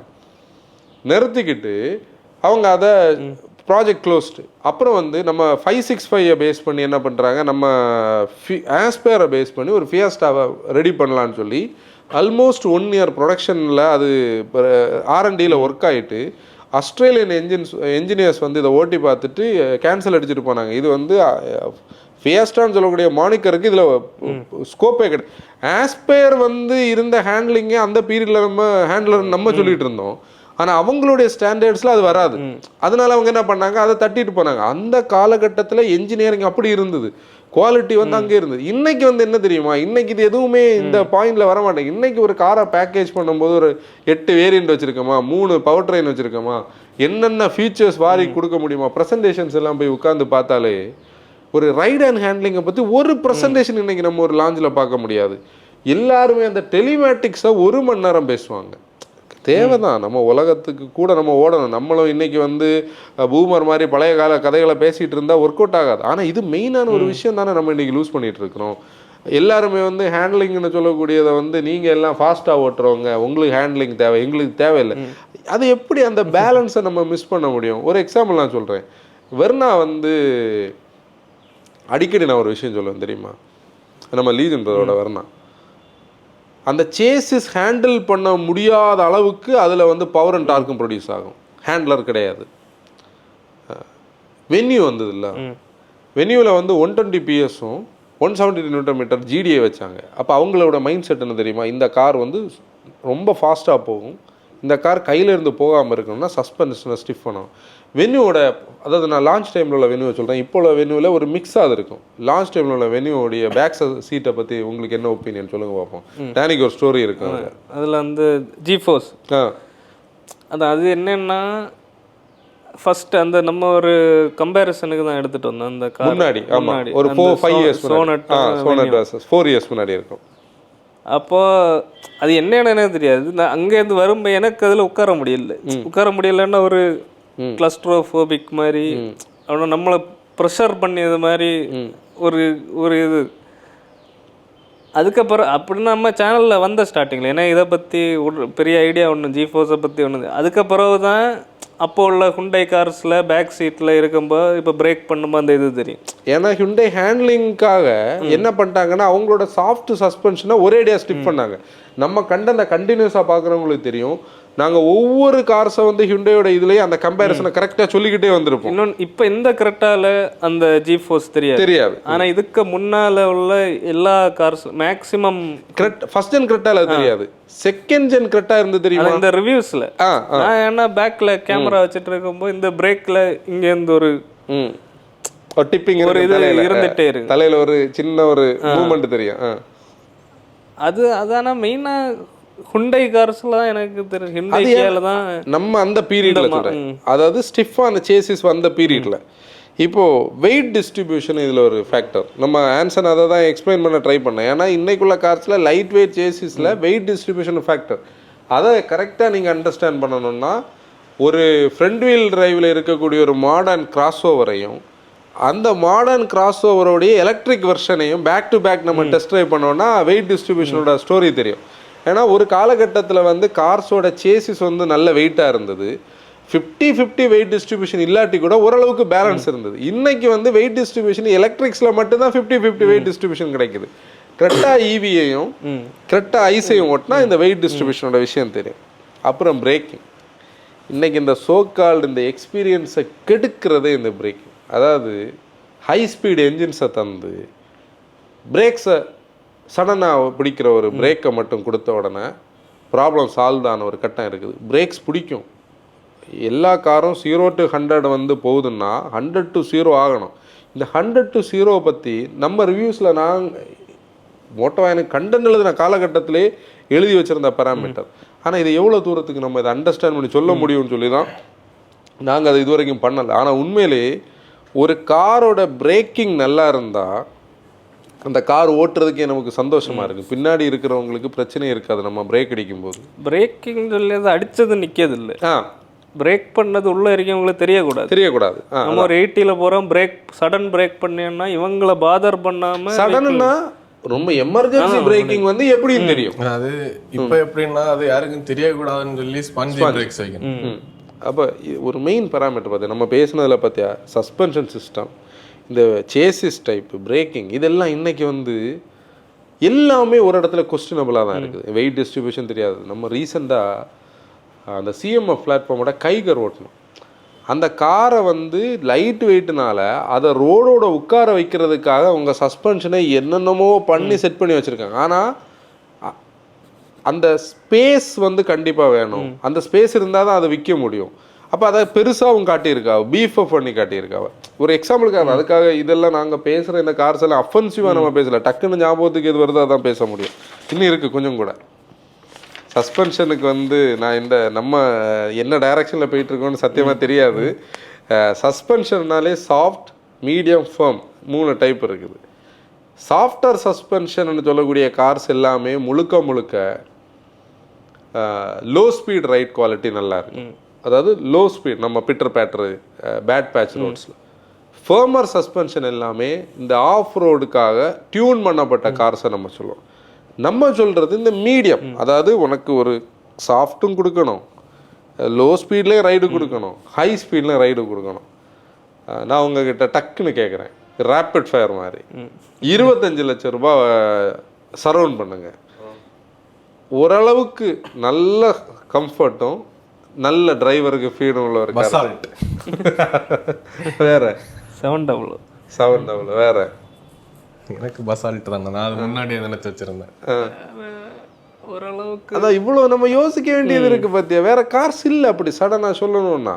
நிறுத்திக்கிட்டு அவங்க அதை ப்ராஜெக்ட் க்ளோஸ்டு. அப்புறம் வந்து நம்ம 565 பேஸ் பண்ணி என்ன பண்ணுறாங்க, நம்ம ஆஸ்பேரை பேஸ் பண்ணி ஒரு ஃபியஸ்டாவை ரெடி பண்ணலான்னு சொல்லி ஆல்மோஸ்ட் 1 இயர் ப்ரொடக்ஷனில் அது R&Dயில் ஒர்க் ஆகிட்டு ஆஸ்திரேலியன் என்ஜினியர்ஸ் வந்து இதை ஓட்டி பார்த்துட்டு கேன்சல் அடிச்சுட்டு போனாங்க. இது வந்து ஃபியஸ்டான்னு சொல்லக்கூடிய மானிக்கருக்கு இதில் ஸ்கோப்பே கிடையாது. ஆஸ்பேர் வந்து இருந்த ஹேண்ட்லிங்கே அந்த பீரியடில் நம்ம ஹேண்ட்லர் நம்ம சொல்லிட்டு இருந்தோம். ஆனால் அவங்களுடைய ஸ்டாண்டர்ட்ஸில் அது வராது. அதனால அவங்க என்ன பண்ணாங்க, அதை தட்டிட்டு போனாங்க. அந்த காலகட்டத்தில் என்ஜினியரிங் அப்படி இருந்தது, குவாலிட்டி வந்து அங்கே இருந்தது. இன்னைக்கு வந்து என்ன தெரியுமா, இன்னைக்கு இது எதுவுமே இந்த பாயிண்ட்ல வர மாட்டேங்க. இன்னைக்கு ஒரு காரை பேக்கேஜ் பண்ணும்போது ஒரு 8 வேரியன்ட் வச்சிருக்கோமா, 3 பவர் ட்ரெயின் வச்சிருக்கோமா, என்னென்ன ஃபீச்சர்ஸ் வாரி கொடுக்க முடியுமா, ப்ரெசன்டேஷன்ஸ் எல்லாம் போய் உட்காந்து பார்த்தாலே ஒரு ரைட் அண்ட் ஹேண்ட்லிங்கை பற்றி ஒரு ப்ரெசன்டேஷன் இன்னைக்கு நம்ம ஒரு லாஞ்சில் பார்க்க முடியாது. எல்லாருமே அந்த டெலிமேட்டிக்ஸை 1 மணி நேரம் பேசுவாங்க. தேவைதான், நம்ம உலகத்துக்கு கூட நம்ம ஓடணும். நம்மளும் இன்னைக்கு வந்து பூமர் மாதிரி பழைய கால கதைகளை பேசிகிட்டு இருந்தால் ஒர்க் அவுட் ஆகாது. ஆனால் இது மெயினான ஒரு விஷயம் தானே நம்ம இன்றைக்கி லூஸ் பண்ணிகிட்டு இருக்கிறோம். எல்லாருமே வந்து ஹேண்ட்லிங்னு சொல்லக்கூடியதை வந்து நீங்கள் எல்லாம் ஃபாஸ்ட்டாக ஓட்டுறவங்க, உங்களுக்கு ஹேண்ட்லிங் தேவை, எங்களுக்கு தேவையில்லை. அது எப்படி அந்த பேலன்ஸை நம்ம மிஸ் பண்ண முடியும்? ஒரு எக்ஸாம்பிள் நான் சொல்கிறேன். வெர்னா வந்து அடிக்கடி நான் ஒரு விஷயம் சொல்லுவேன் தெரியுமா, நம்ம லீஜன்றதோட வெர்னா அந்த சேசிஸ் ஹேண்டில் பண்ண முடியாத அளவுக்கு அதில் வந்து பவர் அண்ட் டார்க்கும் ப்ரொடியூஸ் ஆகும். ஹேண்ட்லர் கிடையாது. வென்யூ வந்தது இல்லை, வென்யூவில் வந்து 120 PS-உம் 170 Nm GDA வச்சாங்க. அப்போ அவங்களோட மைண்ட் செட் என்ன தெரியுமா, இந்த கார் வந்து ரொம்ப ஃபாஸ்ட்டாக போகும், இந்த கார் கையிலேருந்து போகாமல் இருக்கணும்னா சஸ்பென்ஷனை ஸ்டிஃப் பண்ணணும். வென்யூவோட, அதாவது நான் லான்ச் டைமில் உள்ள வென்யூவை சொல்கிறேன், இப்போ உள்ள வென்யூவில் ஒரு மிக்ஸாக இருக்கும். லான்ச் டைமில் உள்ள வென்யூவோடைய பேக் சீட்டை பற்றி உங்களுக்கு என்ன ஒப்பீனியன் சொல்லுங்கள் பார்ப்போம். டேனிக்கு ஒரு ஸ்டோரி இருக்கும் அதில் வந்து ஜிஃபோர்ஸ். அது என்னென்னா ஃபர்ஸ்ட் அந்த நம்ம ஒரு கம்பேரிசனுக்கு தான் எடுத்துகிட்டு வந்தோம் அந்த கார் முன்னாடி. ஆமாம், ஒரு 4-5 இயர்ஸ் சோனட் 4 இயர்ஸ் முன்னாடி இருக்கும். அப்போது அது என்னென்னு தெரியாது. நான் அங்கேருந்து வரும்போது எனக்கு அதில் உட்கார முடியலன்னா ஒரு கிளஸ்ட்ரோஃபோபிக் மாதிரி அவனை நம்மளை ப்ரெஷர் பண்ணியது மாதிரி ஒரு இது. அதுக்கப்புறம் அப்படின்னா நம்ம சேனலில் வந்த ஸ்டார்டிங்கில் ஏன்னா இதை பற்றி ஒரு பெரிய ஐடியா ஒன்று ஜிஃபோர்ஸை பற்றி ஒன்று. அதுக்கப்புறம் தான் அப்போ உள்ள ஹுண்டை கார்ஸில் பேக் சீட்டில் இருக்கும்போது இப்போ பிரேக் பண்ணும்போது அந்த இது தெரியும். ஏன்னா ஹுண்டை ஹேண்ட்லிங்காக என்ன பண்ணிட்டாங்கன்னா அவங்களோட சாஃப்ட் சஸ்பென்ஷனை ஒரேடியாக ஸ்டிப் பண்ணாங்க. நம்ம அந்த கண்டினியூஸாக பார்க்குறவங்களுக்கு தெரியும். நாங்கள் ஒவ்வொரு கார்ஸை வந்து ஹுண்டையோட இதுலேயே அந்த கம்பேரிசனை கரெக்டாக சொல்லிக்கிட்டே வந்திருப்போம். இன்னொன்று இப்போ இந்த கரெக்டால அந்த ஜிஃபோர்ஸ் தெரியாது. ஆனால் இதுக்கு முன்னால் உள்ள எல்லா cars maximum correct first gen கரெக்டாக தெரியாது, செகண்ட் ஜென் கரெக்டாக இருந்து தெரியும். இந்த ரிவ்யூஸில் நான் ஏன்னா பேக்கில் கேமரா வச்சுட்டு இருக்கும்போது இந்த பிரேக்கில் இங்கேருந்து ஒரு டிப்பிங் ஒரு இது இருந்துகிட்டே இருக்கு, தலையில் ஒரு சின்ன ஒரு மூமெண்ட் தெரியும். அதான மெயினாக ஹுண்டை கார்ஸ்ல தான் எனக்கு தெரியும். ஹுண்டைல தான் நம்ம அந்த பீரியட்ல சொல்றேன், அதாவது ஸ்டிஃபான சேசிஸ் வந்த பீரியட்ல. இப்போ வெயிட் டிஸ்ட்ரிபியூஷன் இதில் ஒரு ஃபேக்டர். நம்ம ஆன்சர் அதை தான் எக்ஸ்பிளைன் பண்ண ட்ரை பண்ணேன். ஏன்னா இன்னைக்குள்ள கார்ஸில் லைட் வெயிட் சேசிஸில் வெயிட் டிஸ்ட்ரிபியூஷன் ஃபேக்டர் அதை கரெக்டாக நீங்கள் அண்டர்ஸ்டாண்ட் பண்ணணும்னா ஒரு ஃப்ரண்ட் வீல் டிரைவில் இருக்கக்கூடிய ஒரு மாடர்ன் கிராஸ் ஓவரையும் அந்த மாடர்ன் கிராஸ் ஓவரோடைய எலக்ட்ரிக் வெர்ஷனையும் பேக் டு பேக் நம்ம டெஸ்ட் ட்ரைவ் பண்ணோம்னா வெயிட் டிஸ்ட்ரிபியூஷனோட ஸ்டோரி தெரியும். ஏன்னா ஒரு காலகட்டத்தில் வந்து கார்ஸோட சேசிஸ் வந்து நல்ல வெயிட்டாக இருந்தது, 50-50 வெயிட் டிஸ்ட்ரிபியூஷன் இல்லாட்டி கூட ஓரளவுக்கு பேலன்ஸ் இருந்தது. இன்னைக்கு வந்து வெயிட் டிஸ்ட்ரிபியூஷன் எலக்ட்ரிக்ஸில் மட்டும்தான் 50-50 வெயிட் டிஸ்ட்ரிபியூஷன் கிடைக்குது. கரெக்டாக ஈவியையும் கரெக்டாக ஐஸையும் ஓட்டினா இந்த வெயிட் டிஸ்ட்ரிபியூஷனோட விஷயம் தெரியும். அப்புறம் பிரேக்கிங், இன்னைக்கு இந்த சோகால்டு இந்த எக்ஸ்பீரியன்ஸை கெடுக்கிறதே இந்த பிரேக்கிங். அதாவது ஹை ஸ்பீடு என்ஜின்ஸை தந்து பிரேக்ஸை சடனாக பிடிக்கிற ஒரு பிரேக்கை மட்டும் கொடுத்த உடனே ப்ராப்ளம் சால்வ் ஆன ஒரு கட்டம் இருக்குது. பிரேக்ஸ் பிடிக்கும், எல்லா காரும் 0 to 100 வந்து போகுதுன்னா 100 to 0 ஆகணும். இந்த 100 to 0 பற்றி நம்ம ரிவ்யூஸில் நான் மோட்டோவாயனுக்கு கண்டென்ட் எழுதின காலகட்டத்திலே எழுதி வச்சுருந்த பேராமீட்டர். ஆனால் இது எவ்வளோ தூரத்துக்கு நம்ம இதை அண்டர்ஸ்டாண்ட் பண்ணி சொல்ல முடியும்னு சொல்லி தான் நாங்கள் அதை இது வரைக்கும் பண்ணலை. ஆனால் உண்மையிலே ஒரு காரோட பிரேக்கிங் நல்லா இருந்தால் அந்த கார் ஓட்டுறதுக்கே நமக்கு சந்தோஷமாக இருக்குது. பின்னாடி இருக்கிறவங்களுக்கு பிரச்சனை இருக்காது நம்ம பிரேக் அடிக்கும்போது. பிரேக்கிங் சொல்லி அடித்தது நிற்கிறது இல்லை, பிரேக் பண்ணது உள்ள இருக்கவங்களுக்கு தெரியக்கூடாது. நம்ம ஒரு 80ல் போகிறோம், பிரேக் சடன் பிரேக் பண்ணேன்னா இவங்களை பாதர் பண்ணாமல் சடன்னா ரொம்ப எமர்ஜென்சி பிரேக்கிங் வந்து எப்படின்னு தெரியும். அது இப்போ எப்படின்னா அது யாருக்கும் தெரியக்கூடாதுன்னு சொல்லி ஸ்பாஞ்ச் பிரேக்ஸ் வைக்கணும். அப்போ ஒரு மெயின் பேராமீட்டர் பார்த்து நம்ம பேசுனதில் பார்த்தியா சஸ்பென்ஷன் சிஸ்டம், இந்த சேசிஸ் டைப்பு, பிரேக்கிங், இதெல்லாம் இன்றைக்கி வந்து எல்லாமே ஒரு இடத்துல கொஸ்டினபிளாக தான் இருக்குது. வெயிட் டிஸ்ட்ரிபியூஷன் தெரியாது. நம்ம ரீசெண்டாக அந்த சிஎம்எஃப் பிளாட்ஃபார்மோட கைகர் ஓட்டணும். அந்த காரை வந்து லைட் வெயிட்னால அதை ரோடோட உட்கார வைக்கிறதுக்காக அவங்க சஸ்பென்ஷனை என்னென்னமோ பண்ணி செட் பண்ணி வச்சுருக்காங்க. ஆனால் அந்த ஸ்பேஸ் வந்து கண்டிப்பாக வேணும். அந்த ஸ்பேஸ் இருந்தால் தான் அதை விற்க முடியும். அப்போ அதை பெருசாகவும் காட்டியிருக்கா, பீஃபப் பண்ணி காட்டியிருக்காவ. ஒரு எக்ஸாம்பிளுக்காக அதுக்காக இதெல்லாம் நாங்கள் பேசுகிற இந்த கார்ஸ் எல்லாம் அஃபென்சிவாக நம்ம பேசலை, டக்குன்னு ஞாபகத்துக்கு எது வருதோ அதான் பேச முடியும். இன்னும் இருக்குது கொஞ்சம் கூட. சஸ்பென்ஷனுக்கு வந்து நான் இந்த நம்ம என்ன டைரக்ஷனில் போயிட்டுருக்கோன்னு சத்தியமாக தெரியாது. சஸ்பென்ஷன்னாலே சாஃப்ட், மீடியம், ஃபர்ம் 3 டைப் இருக்குது. சாஃப்டர் சஸ்பென்ஷன் சொல்லக்கூடிய கார்ஸ் எல்லாமே முழுக்க லோ ஸ்பீட் ரைட் குவாலிட்டி நல்லா இருக்கு. அதாவது லோ ஸ்பீட் நம்ம பிட்டர் பேட்டரு பேட் பேட்ச் ரோட்ஸில். ஃபர்மர் சஸ்பென்ஷன் எல்லாமே இந்த ஆஃப் ரோடுக்காக டியூன் பண்ணப்பட்ட கார்ஸை நம்ம சொல்லுவோம். நம்ம சொல்கிறது இந்த மீடியம், அதாவது உனக்கு ஒரு சாஃப்ட்டும் கொடுக்கணும், லோ ஸ்பீட்லேயும் ரைடு கொடுக்கணும், ஹை ஸ்பீட்லேயும் ரைடு கொடுக்கணும். நான் உங்ககிட்ட டக்குன்னு கேட்குறேன், ரேப்பிட் ஃபயர் மாதிரி 25 லட்சம் ரூபாய் சரவுண்ட் பண்ணுங்க, ஓரளவுக்கு நல்ல கம்ஃபர்ட்டும் நல்ல டிரைவருக்கு ஃபீடும் உள்ள ஒரு பசால்ட். வேற 700 வேற எனக்கு பசால்ட் தானே, நான் அது முன்னாடியே நினைச்சு வச்சிருந்தேன். ஓரளவுக்கு அதான் இவ்வளோ நம்ம யோசிக்க வேண்டியது இருக்கு பார்த்தியா. வேற கார்ஸ் இல்லை அப்படி சடனாக சொல்லணும்னா.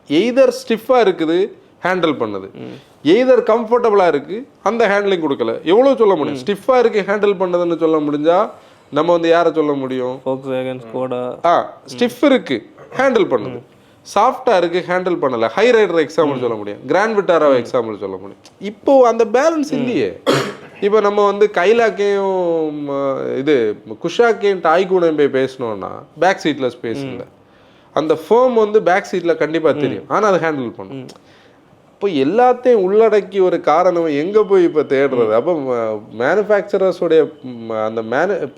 எய்தர் ஸ்டிஃபாக இருக்குது ஹேண்டில் பண்ணுது, எய்தர் கம்ஃபர்டபுளாக இருக்குது அந்த ஹேண்ட்லிங் கொடுக்கல. எவ்வளோ சொல்ல முடியும்? ஸ்டிஃபாக இருக்குது ஹேண்டில் பண்ணதுன்னு சொல்ல முடிஞ்சா நம்ம வந்து யாரை சொல்ல முடியும்? Volkswagen, Skoda. ஸ்டிஃப் இருக்குது ஹேண்டில் பண்ணுது, சாஃப்டாக இருக்குது ஹேண்டில் பண்ணலை. ஹை ரைடர் எக்ஸாம்பிள் சொல்ல முடியும், கிராண்ட் விட்டாராவை எக்ஸாம்பிள் சொல்ல முடியும். இப்போ அந்த பேலன்ஸ் இல்லையே. இப்போ நம்ம வந்து கைலாக்கையும் இது குஷாக்கையும் டாய்கூடையும் போய் பேசணும்னா பேக் சீட்டில் ஸ்பேஸ் இல்லை. அந்த ஃபோம் வந்து பேக் சீட்டில் கண்டிப்பாக தெரியும், ஆனால் அதை ஹேண்டில் பண்ணும். இப்போ எல்லாத்தையும் உள்ளடக்கி ஒரு காரணம் எங்கே போய் இப்போ தேடுறது? அப்போ மேனுஃபேக்சரர்ஸோடைய அந்த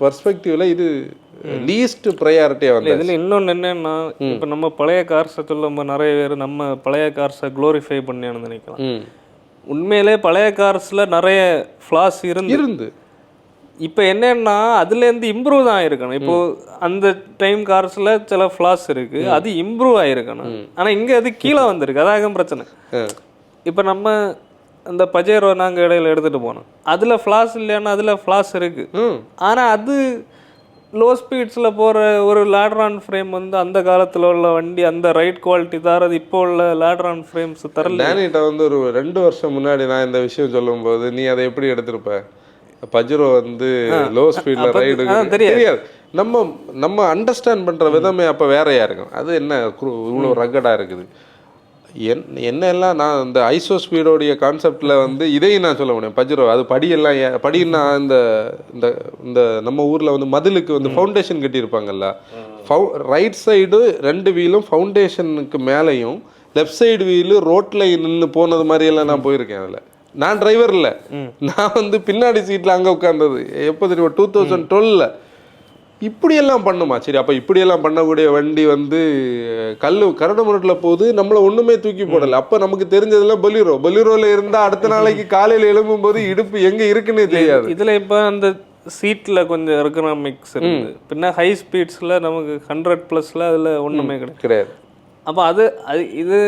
பெர்ஸ்பெக்டிவ்ல இது லீஸ்ட் ப்ரையாரிட்டியாக வந்து. இதில் இன்னொன்று என்னன்னா, இப்போ நம்ம பழைய கார்ஸை சொல்லும்போது நிறைய பேர் நம்ம பழைய கார்ஸை க்ளோரிஃபை பண்ணியானு நினைக்கலாம். உண்மையிலே பழைய கார்ஸில் நிறைய ஃப்ளாஸ் இருந்து இப்போ என்னன்னா அதுலேருந்து இம்ப்ரூவ் தான் ஆயிருக்கணும். இப்போ அந்த டைம் கார்ஸில் சில ஃப்ளாஸ் இருக்கு, அது இம்ப்ரூவ் ஆயிருக்கணும். ஆனால் இங்கே அது கீழே வந்திருக்கு, அதான் பிரச்சனை. இப்போ நம்ம அந்த பஜேரோ நாங்கள் இடையில எடுத்துகிட்டு போனோம், அதில் ஃப்ளாஸ் இல்லைன்னா அதில் ஃப்ளாஸ் இருக்கு. ஆனால் அது லோ ஸ்பீட்ஸில் போகிற ஒரு லேட்ரான் ஃப்ரேம் வந்து அந்த காலத்தில் உள்ள வண்டி அந்த ரைட் குவாலிட்டி தரது இப்போ உள்ள லேட்ரான் ஃப்ரேம்ஸ் தரல. டேனிட்ட வந்து ஒரு 2 வருஷம் முன்னாடி நான் இந்த விஷயம் சொல்லும்போது நீ அதை எப்படி எடுத்திருப்ப? பஜ்ரோ வந்து லோ ஸ்பீடில் ரைடு தெரியாது. நம்ம அண்டர்ஸ்டாண்ட் பண்ணுற விதமே அப்போ வேறையாக இருக்கும். அது என்ன இவ்வளோ ரக்கடாக இருக்குது என்ன எல்லாம். நான் இந்த ஐசோ ஸ்பீடோடைய கான்செப்டில் வந்து இதையும் நான் சொல்ல முடியும். பஜ்ரோ அது படியெல்லாம் படின்னா இந்த இந்த நம்ம ஊரில் வந்து மதிலுக்கு வந்து ஃபவுண்டேஷன் கட்டியிருப்பாங்கல்ல, ரைட் சைடு 2 வீலும் ஃபவுண்டேஷனுக்கு மேலேயும் லெஃப்ட் சைடு வீலு ரோட்டில் நின்று போனது மாதிரியெல்லாம் நான் போயிருக்கேன். அதில் நான் டிரைவர் இல்லை, நான் வந்து பின்னாடி சீட்டில் அங்கே உட்கார்ந்தது. எப்போ தெரியும்? 2012. இப்படியெல்லாம் பண்ணுமா? சரி, அப்போ இப்படியெல்லாம் பண்ணக்கூடிய வண்டி வந்து கரடுமுரட்டில் போகுது, நம்மளை ஒன்றுமே தூக்கி போடலை. அப்போ நமக்கு தெரிஞ்சதெல்லாம் பொலிரோவில் இருந்தால் அடுத்த நாளைக்கு காலையில் எழும்பும் போது இடுப்பு எங்கே இருக்குன்னே தெரியாது. இதில் இப்போ அந்த சீட்டில் கொஞ்சம் எர்கனாமிக்ஸ் இருக்குது. பின்ன ஹை ஸ்பீட்ஸில் நமக்கு 100+ அதில் ஒன்றுமே கிடையாது. அப்போ அது இது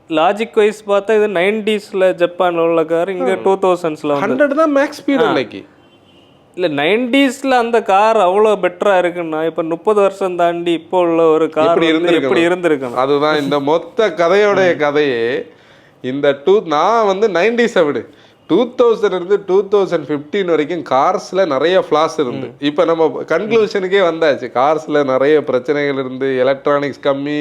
லாஜிக் வைஸ் பார்த்தா இது 90s ஜப்பானில் உள்ள கார், இங்கே 2000s 100 தான் மேக்ஸ் ஸ்பீடு. இன்னைக்கு இல்லை 90s அந்த கார் அவ்வளோ பெட்டராக இருக்குன்னா இப்போ 30 வருஷம் தாண்டி இப்போ உள்ள ஒரு கார் எப்படி இருந்திருக்கணும். அதுதான் இந்த மொத்த கதையோடைய கதையே. இந்த நான் வந்து 90s விடு 2000 இருந்து 2015 வரைக்கும் கார்ஸில் நிறைய ஃப்ளாஸ் இருந்து இப்போ நம்ம கன்க்ளூஷனுக்கே வந்தாச்சு. கார்ஸில் நிறைய பிரச்சனைகள் இருந்து, எலக்ட்ரானிக்ஸ் கம்மி,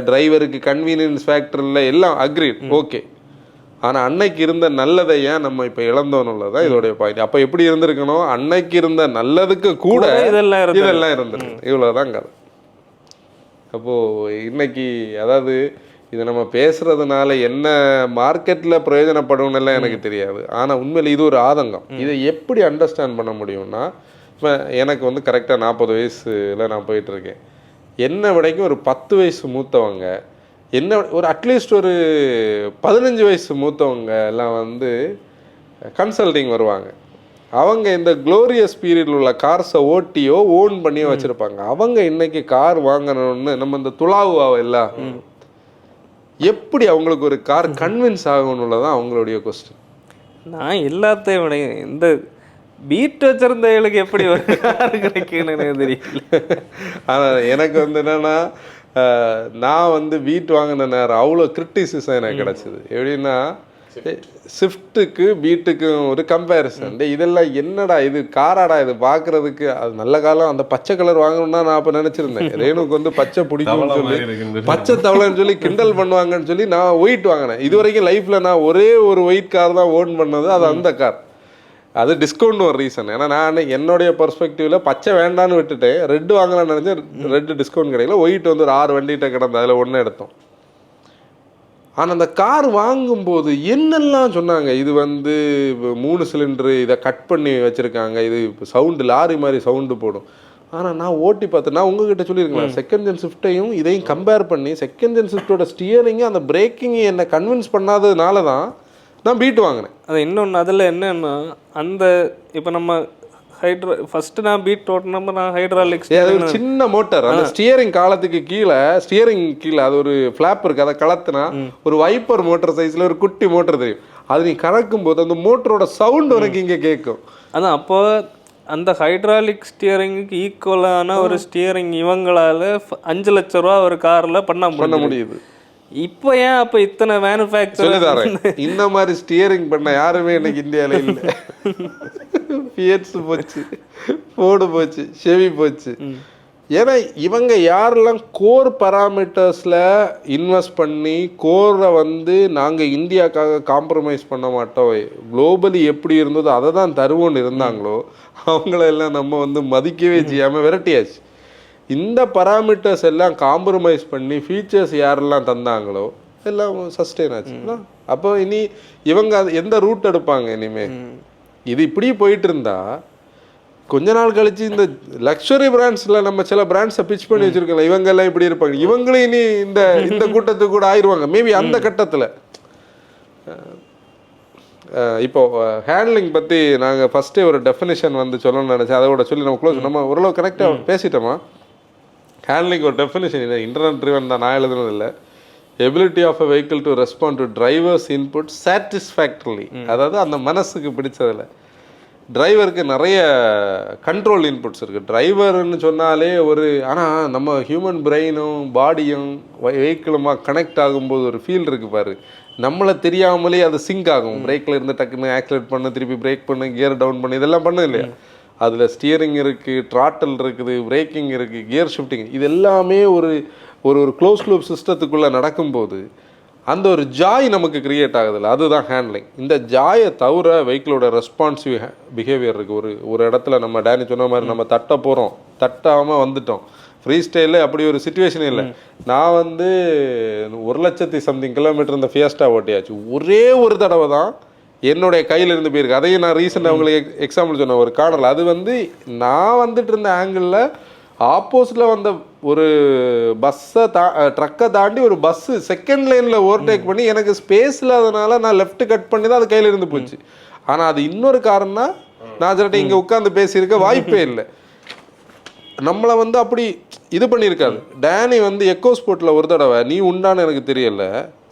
டிரைவருக்கு கன்வீனியன்ஸ் ஃபேக்டரில் எல்லாம் அக்ரீட், ஓகே. ஆனால் அன்னைக்கு இருந்த நல்லதை ஏன் நம்ம இப்போ இழந்தோம்னுள்ளதான் இதோடைய பாயிண்ட். அப்போ எப்படி இருந்திருக்கணும்? அன்னைக்கு இருந்த நல்லதுக்கு கூட இதெல்லாம் இருந்திருக்கு. இவ்வளோதான் கதை. அப்போது இன்னைக்கு அதாவது இதை நம்ம பேசுறதுனால என்ன மார்க்கெட்டில் பிரயோஜனப்படும்னுலாம் எனக்கு தெரியாது. ஆனால் உண்மையில் இது ஒரு ஆதங்கம். இதை எப்படி அண்டர்ஸ்டாண்ட் பண்ண முடியும்னா, இப்போ எனக்கு வந்து கரெக்டாக 40 வயசில் நான் போயிட்டுருக்கேன். என்னை விடைக்கும் ஒரு 10 வயசு மூத்தவங்க, என்ன ஒரு அட்லீஸ்ட் ஒரு 15 வயசு மூத்தவங்க எல்லாம் வந்து கன்சல்டிங் வருவாங்க. அவங்க இந்த க்ளோரியஸ் பீரியடில் உள்ள கார்ஸை ஓட்டியோ ஓன் பண்ணியோ வச்சுருப்பாங்க. அவங்க இன்னைக்கு கார் வாங்கணும்னு நம்ம இந்த துளாவுவாவை எல்லாம் எப்படி அவங்களுக்கு ஒரு கார் கன்வின்ஸ் ஆகணும்னுள்ளதான் அவங்களுடைய கொஸ்டின். நான் எல்லாத்தையும் விட இந்த பீட் வச்சிருந்தவங்களுக்கு எப்படி ஒரு கார் கிடைக்குன்னு தெரியல. ஆனால் எனக்கு வந்து என்னன்னா, நான் வந்து வீட் வாங்கின நேரம் அவ்வளோ கிரிட்டிசிசம் எனக்கு கிடச்சிது. எப்படின்னா, ஸ்விஃப்ட்டுக்கு பீட்டுக்கும் ஒரு கம்பேரிசன். இதெல்லாம் என்னடா இது காராடா இது பார்க்குறதுக்கு? அது நல்ல காலம். அந்த பச்சை கலர் வாங்கணும்னா நான் அப்போ நினச்சிருந்தேன். ரேணுக்கு வந்து பச்சை பிடிக்கும்னு சொல்லி, பச்சை தவளைன்னு சொல்லி கிண்டல் பண்ணுவாங்கன்னு சொல்லி நான் ஒயிட் வாங்கினேன். இது வரைக்கும் லைஃப்பில் நான் ஒரே ஒரு ஒயிட் கார் தான் ஓன் பண்ணது, அது அந்த கார். அது டிஸ்கவுண்ட் ஒரு ரீசன். ஏன்னா நான் என்னுடைய பெர்ஸ்பெக்டிவில் பச்சை வேண்டான்னு விட்டுட்டேன், ரெட்டு வாங்கலாம்னு நினச்சேன். ரெட்டு டிஸ்கவுண்ட் கிடைக்கல. ஒயிட் வந்து ஒரு 6 வண்டிகிட்ட கிடந்த, அதில் ஒன்று எடுத்தோம். ஆனால் அந்த கார் வாங்கும்போது என்னெல்லாம் சொன்னாங்க, இது வந்து 3 சிலிண்டரு, இதை கட் பண்ணி வச்சுருக்காங்க, இது சவுண்டு லாரி மாதிரி சவுண்டு போடும். ஆனால் நான் ஓட்டி பார்த்தேன். நான் உங்ககிட்ட சொல்லியிருக்கேன், செகண்ட் ஜென் ஸ்விஃப்ட்டையும் இதையும் கம்பேர் பண்ணி செகண்ட் ஜென் ஸ்விஃப்டோட ஸ்டியரிங்கு அந்த பிரேக்கிங்கு என்னை கன்வின்ஸ் பண்ணாததுனால தான் நான் பீட் வாங்கினேன். அது இன்னொன்று அதில் என்னென்னா, அந்த இப்போ நம்ம ஃபஸ்ட்டு நான் பீட் ஓட்டினப்போ நான் ஹைட்ராலிக்ஸ், அது ஒரு சின்ன மோட்டர், அந்த ஸ்டியரிங் காலத்துக்கு கீழே அது ஒரு ஃப்ளாப் இருக்குது, அதை கலத்துனா ஒரு வைப்பர் மோட்டர் சைஸில் ஒரு குட்டி மோட்டர் தெரியும். அது நீ கறக்கும் போது அந்த மோட்டரோட சவுண்ட் உனக்கு இங்கே கேட்கும். அதான் அப்போ அந்த ஹைட்ராலிக் ஸ்டியரிங்குக்கு ஈக்குவலான ஒரு ஸ்டியரிங் இவங்களால 5 லட்ச ரூபா ஒரு காரில் பண்ண முடியுது. இப்போ ஏன் அப்போ இத்தனை மேனுஃபேக்சர் இந்த மாதிரி ஸ்டியரிங் பண்ண யாருமே இன்னைக்கு இந்தியாவில் இல்லை. ஃபியட்ஸ் போச்சு, ஃபோர்டு போச்சு, ஷெவி போச்சு. ஏன்னா இவங்க யாரெல்லாம் கோர் பராமீட்டர்ஸில் இன்வெஸ்ட் பண்ணி கோரை வந்து நாங்கள் இந்தியாவுக்காக காம்ப்ரமைஸ் பண்ண மாட்டோம், குளோபலி எப்படி இருந்ததோ அதை தான் தருவோன்னு இருந்தாங்களோ அவங்களெல்லாம் நம்ம வந்து மதிக்கவே செய்யாமல் விரட்டியாச்சு. இந்த பராமீட்டர்ஸ் எல்லாம் காம்ப்ரமைஸ் பண்ணி ஃபீச்சர்ஸ் யாரெல்லாம் தந்தாங்களோ எல்லாம் சஸ்டெயின் ஆச்சுங்களா. அப்போ இனி இவங்க அது எந்த ரூட் எடுப்பாங்க இனிமே? இது இப்படி போயிட்டு இருந்தா கொஞ்ச நாள் கழிச்சு இந்த லக்ஸுரி பிராண்ட்ஸில் நம்ம சில பிராண்ட்ஸை பிச் பண்ணி வச்சிருக்கோம், இவங்க எல்லாம் இப்படி இருப்பாங்க, இவங்களும் இனி இந்த கூட்டத்துக்கு கூட ஆயிடுவாங்க மேபி அந்த கட்டத்தில். இப்போ ஹேண்ட்லிங் பற்றி நாங்கள் ஃபஸ்ட்டே ஒரு டெஃபினிஷன் வந்து சொல்லணும்னு நினச்சேன், அதோட சொல்லி நம்ம க்ளோஸ் நம்ம ஓரளவு கரெக்டாக பேசிட்டோமா? ஹேண்ட்லிங் ஒரு டெஃபினிஷன் இல்லை, இன்டர்நெட் ட்ரிவன் தான், நான் எழுதுனது இல்லை. Ability of a vehicle to respond to driver's input satisfactorily, அதாவது அந்த மனசுக்கு பிடிச்சதில்ல. டிரைவருக்கு நிறைய கண்ட்ரோல் இன்புட்ஸ் இருக்குது. டிரைவர்னு சொன்னாலே ஆனால் நம்ம ஹியூமன் பிரெயினும் பாடியும் வெஹிக்கிளுமா கனெக்ட் ஆகும்போது ஒரு ஃபீல் இருக்குது பாரு, நம்மளை தெரியாமலே அது சிங்க் ஆகும். பிரேக்கில் இருந்து டக்குன்னு ஆக்சிலேட் பண்ணு, திருப்பி பிரேக் பண்ணு, கியர் டவுன் பண்ணு, இதெல்லாம் பண்ணு இல்லையா? அதில் ஸ்டியரிங் இருக்குது, த்ராட்டில் இருக்குது, பிரேக்கிங் இருக்குது, கியர் ஷிஃப்டிங், இது எல்லாமே ஒரு ஒரு க்ளோஸ் லூப் சிஸ்டத்துக்குள்ளே நடக்கும்போது அந்த ஒரு ஜாய் நமக்கு க்ரியேட் ஆகுதில்ல, அதுதான் ஹேண்ட்லிங். இந்த ஜாயை தவிர வெஹிக்கிளோட ரெஸ்பான்சிவ் பிஹேவியர் இருக்குது. ஒரு இடத்துல நம்ம டேனி சொன்ன மாதிரி நம்ம தட்ட போகிறோம், தட்டாமல் வந்துட்டோம். ஃப்ரீ ஸ்டைலில் அப்படி ஒரு சுச்சுவேஷன் இல்லை. நான் வந்து 1,00,000 சம்திங் கிலோமீட்டர் இந்த ஃபியஸ்டா ஓட்டியாச்சு. ஒரே ஒரு தடவை தான் என்னுடைய கையில் இருந்து போயிருக்கு. அதையும் நான் ரீசெண்டாக உங்களுக்கு எக்ஸாம்பிள் சொன்னேன் ஒரு கார்னரில். அது வந்து நான் வந்துட்டு இருந்த ஆங்கிளில் ஆப்போசிட்டில் வந்த ஒரு பஸ்ஸை ட்ரக்கை தாண்டி ஒரு பஸ்ஸு செகண்ட் லைனில் ஓவர்டேக் பண்ணி எனக்கு ஸ்பேஸ் இல்லாதனால நான் லெஃப்ட் கட் பண்ணி தான் அது கையில் இருந்து போச்சு. ஆனால் அது இன்னொரு காரணம்னா நான் சொல்லிட்டு இங்கே உட்காந்து பேசியிருக்க வாய்ப்பே இல்லை. நம்மளை வந்து அப்படி இது பண்ணியிருக்காது. டேனி வந்து எக்கோ ஸ்போர்ட்டில் ஒரு தடவை நீ உண்டான்னு எனக்கு தெரியல,